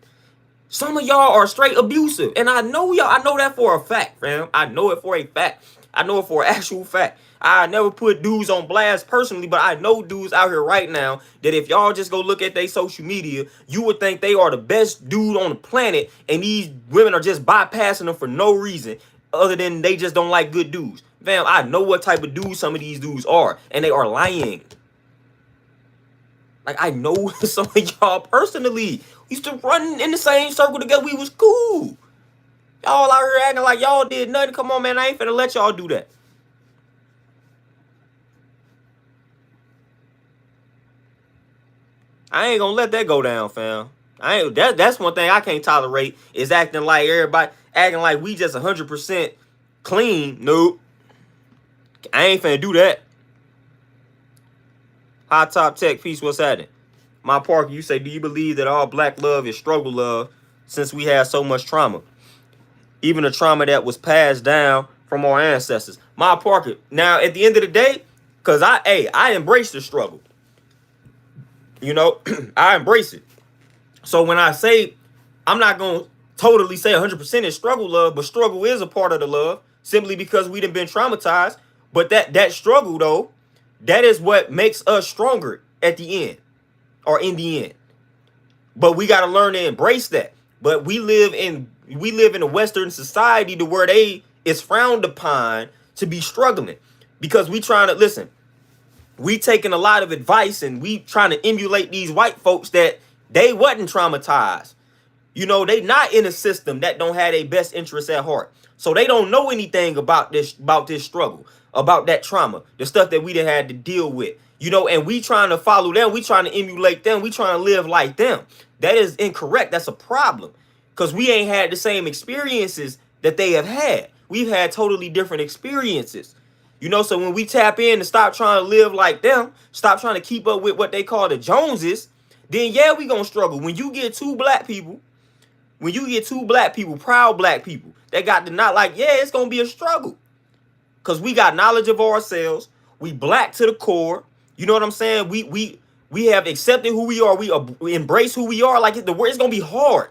Speaker 1: Some of y'all are straight abusive, and I know y'all. I know that for a fact, fam. I know it for a fact. I know it for an actual fact. I never put dudes on blast personally, but I know dudes out here right now that if y'all just go look at their social media, you would think they are the best dude on the planet, and these women are just bypassing them for no reason other than they just don't like good dudes. Fam, I know what type of dudes some of these dudes are, and they are lying. Like, I know some of y'all personally. We used to run in the same circle together. We was cool. Y'all out here acting like y'all did nothing. Come on, man. I ain't finna let y'all do that. I ain't gonna let that go down, fam. That's one thing I can't tolerate, is acting like everybody, acting like we just 100% clean. Nope. I ain't finna do that. High Top Tech, peace, what's happening? My Parker, you say, do you believe that all black love is struggle love since we had so much trauma? Even the trauma that was passed down from our ancestors. My Parker, now at the end of the day, because I embrace the struggle. You know, I embrace it. So when I say, I'm not going to totally say 100% is struggle love, but struggle is a part of the love, simply because we done been traumatized. But that struggle, though, that is what makes us stronger at the end, or in the end. But we got to learn to embrace that. But we live in a Western society to where it's frowned upon to be struggling, because we trying to listen. We taking a lot of advice, and we trying to emulate these white folks that they wasn't traumatized. You know, they not in a system that don't have their best interests at heart. So they don't know anything about this struggle, about that trauma, the stuff that we done had to deal with. You know, and we trying to follow them. We trying to emulate them. We trying to live like them. That is incorrect. That's a problem, because we ain't had the same experiences that they have had. We've had totally different experiences. You know, so when we tap in and stop trying to live like them, stop trying to keep up with what they call the Joneses, then yeah, we gonna struggle. When you get two black people, proud black people, they got to not like, yeah, it's gonna be a struggle. Because we got knowledge of ourselves. We black to the core. You know what I'm saying? We have accepted who we are. We embrace who we are. Like, it's gonna be hard.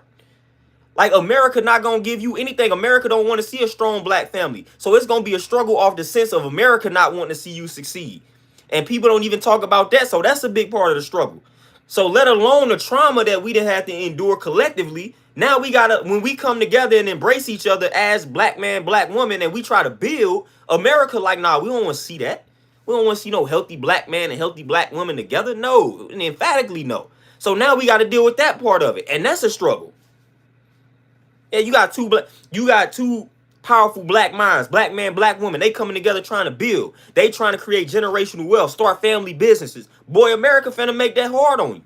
Speaker 1: Like, America not gonna give you anything. America don't want to see a strong black family. So it's gonna be a struggle off the sense of America not wanting to see you succeed. And people don't even talk about that. So that's a big part of the struggle. So let alone the trauma that we done had to endure collectively. Now we gotta, when we come together and embrace each other as black man, black woman, and we try to build America, like, nah, we don't want to see that. We don't want to see no healthy black man and healthy black woman together. No, and emphatically no. So now we got to deal with that part of it. And that's a struggle. Yeah, you got two powerful black minds, black man, black woman. They coming together trying to build. They trying to create generational wealth, start family businesses. Boy, America finna make that hard on you.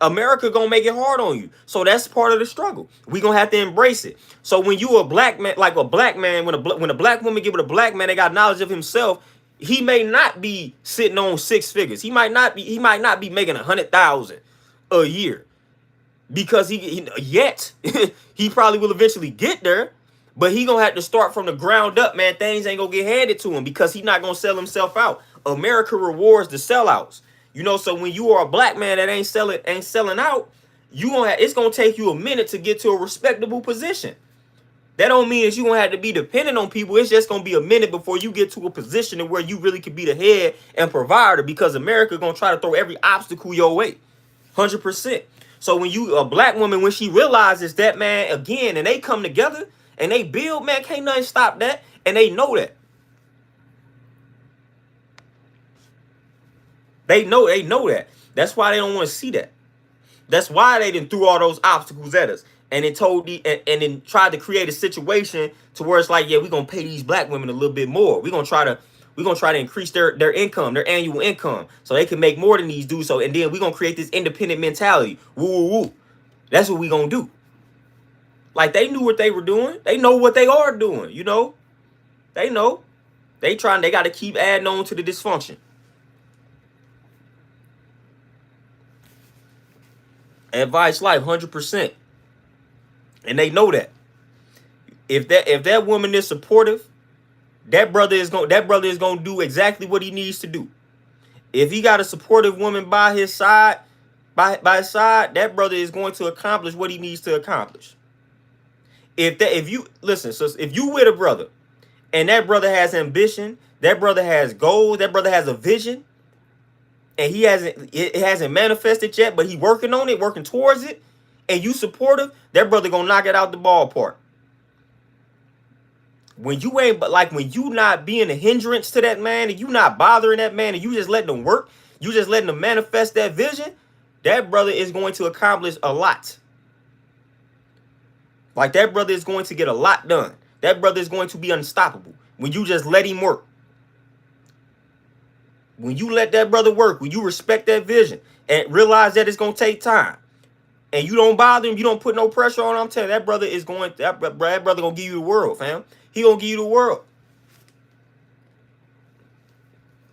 Speaker 1: America gonna make it hard on you. So that's part of the struggle. We gonna have to embrace it. So when you a black man, like a black man, when a black woman give it a black man, they got knowledge of himself. He may not be sitting on 6 figures. He might not be making 100,000 a year, because he yet he probably will eventually get there. But he gonna have to start from the ground up, man. Things ain't gonna get handed to him because he not gonna sell himself out. America rewards the sellouts. You know, so when you are a black man that ain't selling out, it's gonna take you a minute to get to a respectable position. That don't mean that you gonna have to be dependent on people. It's just gonna be a minute before you get to a position where you really could be the head and provider, because America gonna try to throw every obstacle your way. 100%. So when you a black woman, when she realizes that, man, again, and they come together and they build, man, can't nothing stop that. And they know that. They know that. That's why they don't want to see that. That's why they didn't threw all those obstacles at us. And it told and then tried to create a situation to where it's like, yeah, we're gonna pay these black women a little bit more. We're gonna try to increase their income, their annual income, so they can make more than these dudes. So, and then we're gonna create this independent mentality. Woo woo woo. That's what we gonna do. Like, they knew what they were doing. They know what they are doing, you know. They know. They gotta keep adding on to the dysfunction. Advice life, 100%. And they know that. If that woman is supportive, that brother is gonna do exactly what he needs to do. If he got a supportive woman by his side, that brother is going to accomplish what he needs to accomplish. If you with a brother and that brother has ambition, that brother has goals, that brother has a vision, and it hasn't manifested yet, but he working on it, working towards it, and you supportive, that brother gonna knock it out the ballpark. When you not being a hindrance to that man, and you not bothering that man, and you just letting him work, you just letting him manifest that vision, that brother is going to accomplish a lot. Like, that brother is going to get a lot done. That brother is going to be unstoppable when you just let him work. When you let that brother work, when you respect that vision and realize that it's going to take time, and you don't bother him, you don't put no pressure on him, I'm telling you, that brother going to give you the world, fam. He going to give you the world.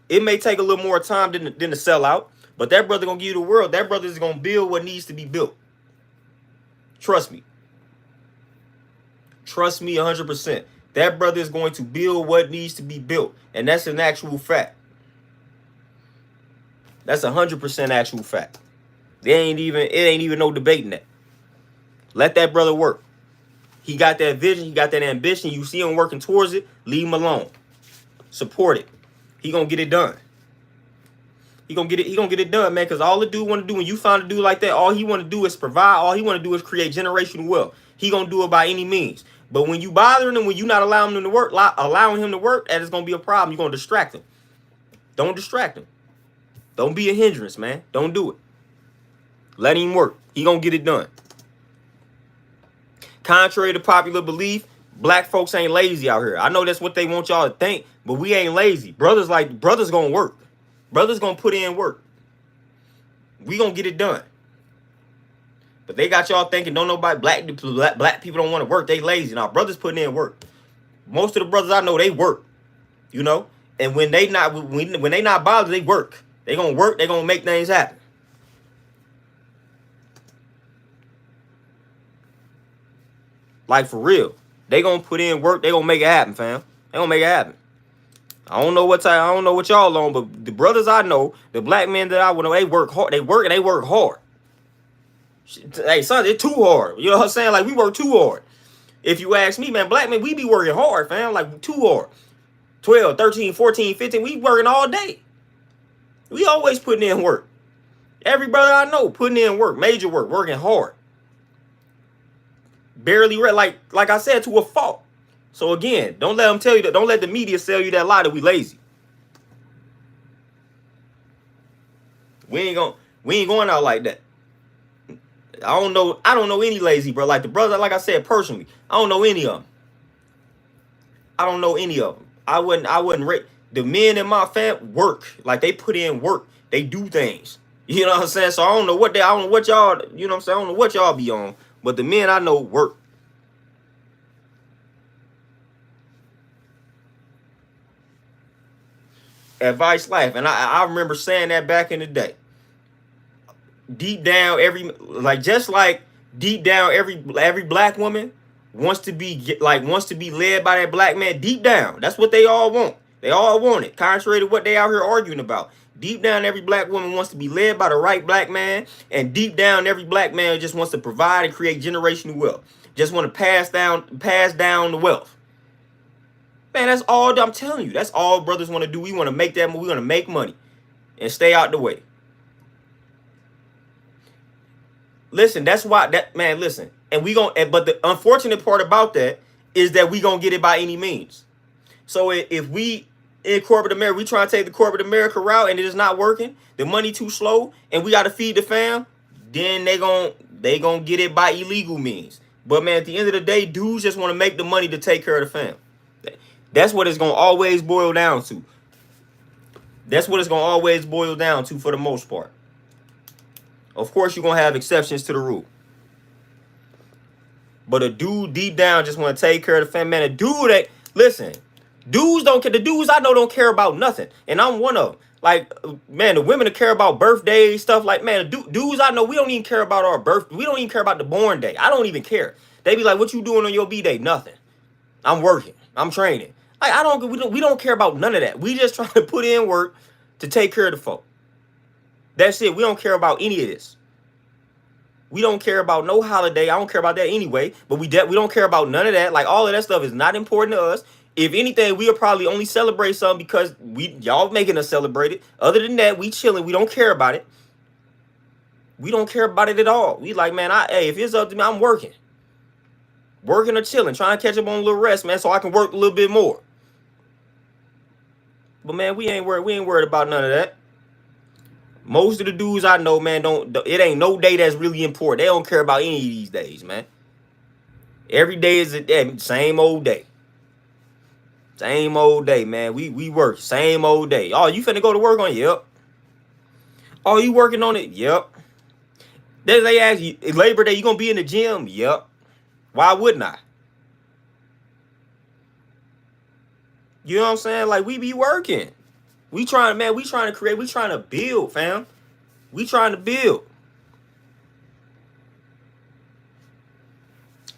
Speaker 1: It may take a little more time than to sell out, but that brother going to give you the world. That brother is going to build what needs to be built. Trust me. Trust me 100%. That brother is going to build what needs to be built. And that's an actual fact. That's 100% actual fact. It ain't even no debating that. Let that brother work. He got that vision. He got that ambition. You see him working towards it. Leave him alone. Support it. He gonna get it done. He gonna get it done, man. Because all the dude want to do when you find a dude like that, all he want to do is provide. All he want to do is create generational wealth. He gonna do it by any means. But when you bothering him, when you not allowing him to work, that is gonna be a problem. You're gonna distract him. Don't distract him. Don't be a hindrance, man. Don't do it. Let him work. He gonna get it done. Contrary to popular belief, black folks ain't lazy out here. I know that's what they want y'all to think, but we ain't lazy. Brothers gonna work. Brothers gonna put in work. We gonna get it done. But they got y'all thinking, don't nobody, black people don't want to work. They lazy. Now, brothers putting in work. Most of the brothers I know, they work. You know? And when they not bothered, they work. They gonna work. They gonna make things happen. Like, for real. They gonna put in work. They gonna make it happen, fam. They gonna make it happen. I don't know what y'all on, but the brothers I know, the black men that I know, they work hard. They work and they work hard. Hey, son, it's too hard. You know what I'm saying? Like, we work too hard. If you ask me, man, black men, we be working hard, fam. Like, too hard. 12, 13, 14, 15, we working all day. We always putting in work. Every brother I know putting in work, major work, working hard. Barely like I said, to a fault. So again, don't let them tell you that. Don't let the media sell you that lie that we lazy. We ain't going out like that. I don't know any lazy, bro. Like the brother, like I said, personally, I don't know any of them. I don't know any of them. I wouldn't rate the men in my fam work. Like, they put in work. They do things. You know what I'm saying? So I don't know what y'all, you know what I'm saying? I don't know what y'all be on. But the men I know work. Advice life. And I remember saying that back in the day. Deep down, every black woman wants to be led by that black man deep down. That's what they all want. They all want it, contrary to what they out here arguing about. Deep down, every black woman wants to be led by the right black man, and deep down, every black man just wants to provide and create generational wealth. Just want to pass down the wealth. Man, that's all I'm telling you. That's all brothers want to do. We want to make that. We want to make money and stay out the way. Listen, that's why listen. And but the unfortunate part about that is that we gonna get it by any means. So if we in corporate America, we try to take the corporate America route and it is not working, the money too slow, and we got to feed the fam, then they gonna get it by illegal means. But man, at the end of the day, dudes just want to make the money to take care of the fam. That's what it's gonna always boil down to. That's what it's gonna always boil down to for the most part. Of course, you're gonna have exceptions to the rule. But a dude deep down just want to take care of the fam. Man, a dude that listen. Dudes don't care. The dudes I know don't care about nothing, and I'm one of them. Like, man, the women that care about birthdays, stuff like, man, dudes I know, we don't even care about our birth. We don't even care about the born day. I don't even care. They be like, "What you doing on your B-day?" Nothing. I'm working. I'm training. Like, we don't care about none of that. We just trying to put in work to take care of the folk. That's it. We don't care about any of this. We don't care about no holiday. I don't care about that anyway. But we don't care about none of that. Like, all of that stuff is not important to us. If anything, we'll probably only celebrate something because y'all making us celebrate it. Other than that, we chilling. We don't care about it. We don't care about it at all. We like, man, hey, if it's up to me, I'm working. Working or chilling, trying to catch up on a little rest, man, so I can work a little bit more. But man, we ain't worried about none of that. Most of the dudes I know, man, it ain't no day that's really important. They don't care about any of these days, man. Every day is the same old day. Same old day, man. We work. Same old day. Oh, you finna go to work on it? Yep. Oh, you working on it? Yep. Then they ask you, Labor Day, you gonna be in the gym? Yep. Why wouldn't I? You know what I'm saying? Like, we be working. We trying to create, we trying to build, fam. We trying to build.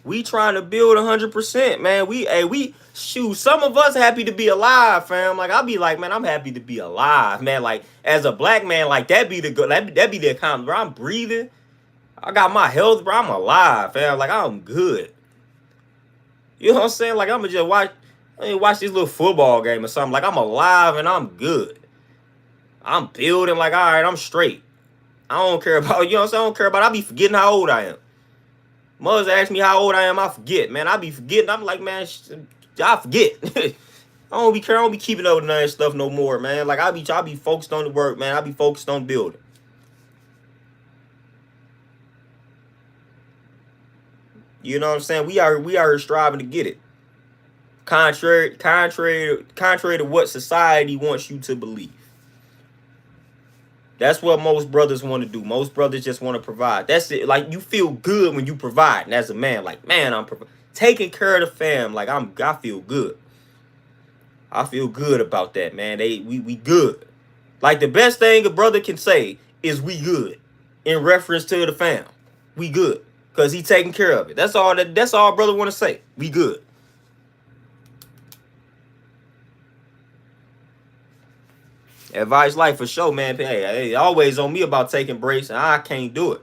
Speaker 1: We trying to build 100%, man. Shoot, some of us happy to be alive, fam. Like, I'll be like, man, I'm happy to be alive, man. Like, as a black man, like, that be the accomplishment, bro. I'm breathing. I got my health, bro. I'm alive, fam. Like, I'm good. You know what I'm saying? Like, I'm gonna just watch this little football game or something. Like, I'm alive and I'm good. I'm building, like, all right, I'm straight. I don't care about, you know what I'm saying? I don't care about, I be forgetting how old I am. Mothers ask me how old I am, I forget, man. I be forgetting. I'm like, man, I forget. I don't be keeping up with none of that stuff no more, man. Like, I be focused on the work, man. I be focused on building. You know what I'm saying? We are here striving to get it. Contrary to what society wants you to believe. That's what most brothers want to do. Most brothers just want to provide. That's it. Like, you feel good when you provide. And as a man, like, man, I'm taking care of the fam. Like, I feel good. I feel good about that, man. We good. Like, the best thing a brother can say is we good in reference to the fam. We good. Because he taking care of it. That's all a brother want to say. We good. Advice life for sure, man. Hey, always on me about taking breaks, and I can't do it.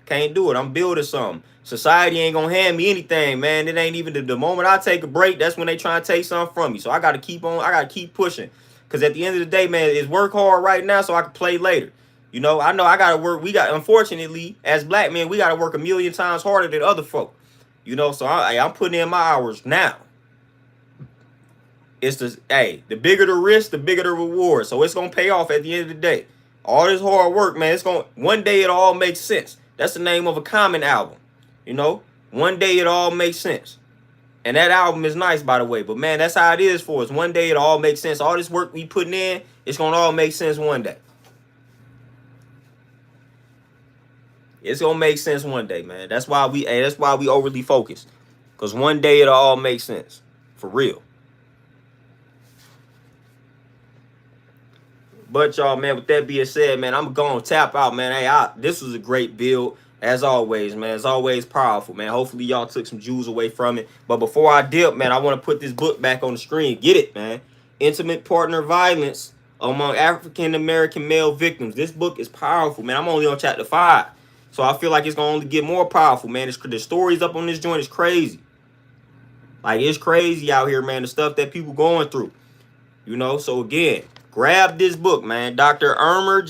Speaker 1: Can't do it. I'm building something. Society ain't gonna hand me anything, man. It ain't even the moment I take a break, that's when they try to take something from me. So I gotta keep on. I gotta keep pushing. Cause at the end of the day, man, it's work hard right now so I can play later. You know, I know I gotta work. Unfortunately, as black men, we gotta work a million times harder than other folk. You know, so I'm putting in my hours now. It's the bigger the risk, the bigger the reward. So it's gonna pay off at the end of the day. All this hard work, man, one day it all makes sense. That's the name of a Common album. You know, one day it all makes sense. And that album is nice, by the way. But man, that's how it is for us. One day it all makes sense. All this work we putting in, it's gonna all make sense one day. It's gonna make sense one day, man. That's why we overly focused. Cause one day it'll all make sense. For real. But y'all, man, with that being said, man, I'm going to tap out, man. Hey, this was a great build. As always, man. It's always powerful, man. Hopefully y'all took some jewels away from it. But before I dip, man, I want to put this book back on the screen. Get it, man. Intimate Partner Violence Among African American Male Victims. This book is powerful, man. I'm only on chapter 5. So I feel like it's going to only get more powerful, man. The stories up on this joint is crazy. Like, it's crazy out here, man. The stuff that people going through. You know, so again, grab this book, man. Dr. Irma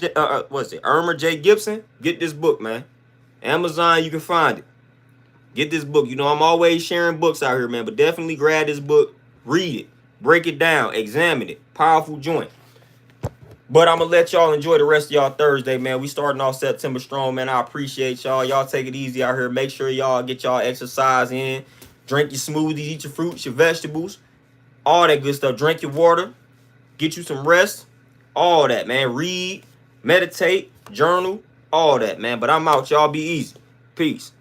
Speaker 1: J. Gibson? Get this book, man. Amazon, you can find it. Get this book. You know, I'm always sharing books out here, man. But definitely grab this book. Read it. Break it down. Examine it. Powerful joint. But I'm going to let y'all enjoy the rest of y'all Thursday, man. We starting off September strong, man. I appreciate y'all. Y'all take it easy out here. Make sure y'all get y'all exercise in. Drink your smoothies. Eat your fruits, your vegetables. All that good stuff. Drink your water. Get you some rest. All that, man. Read. Meditate. Journal. All that, man. But I'm out. Y'all be easy. Peace.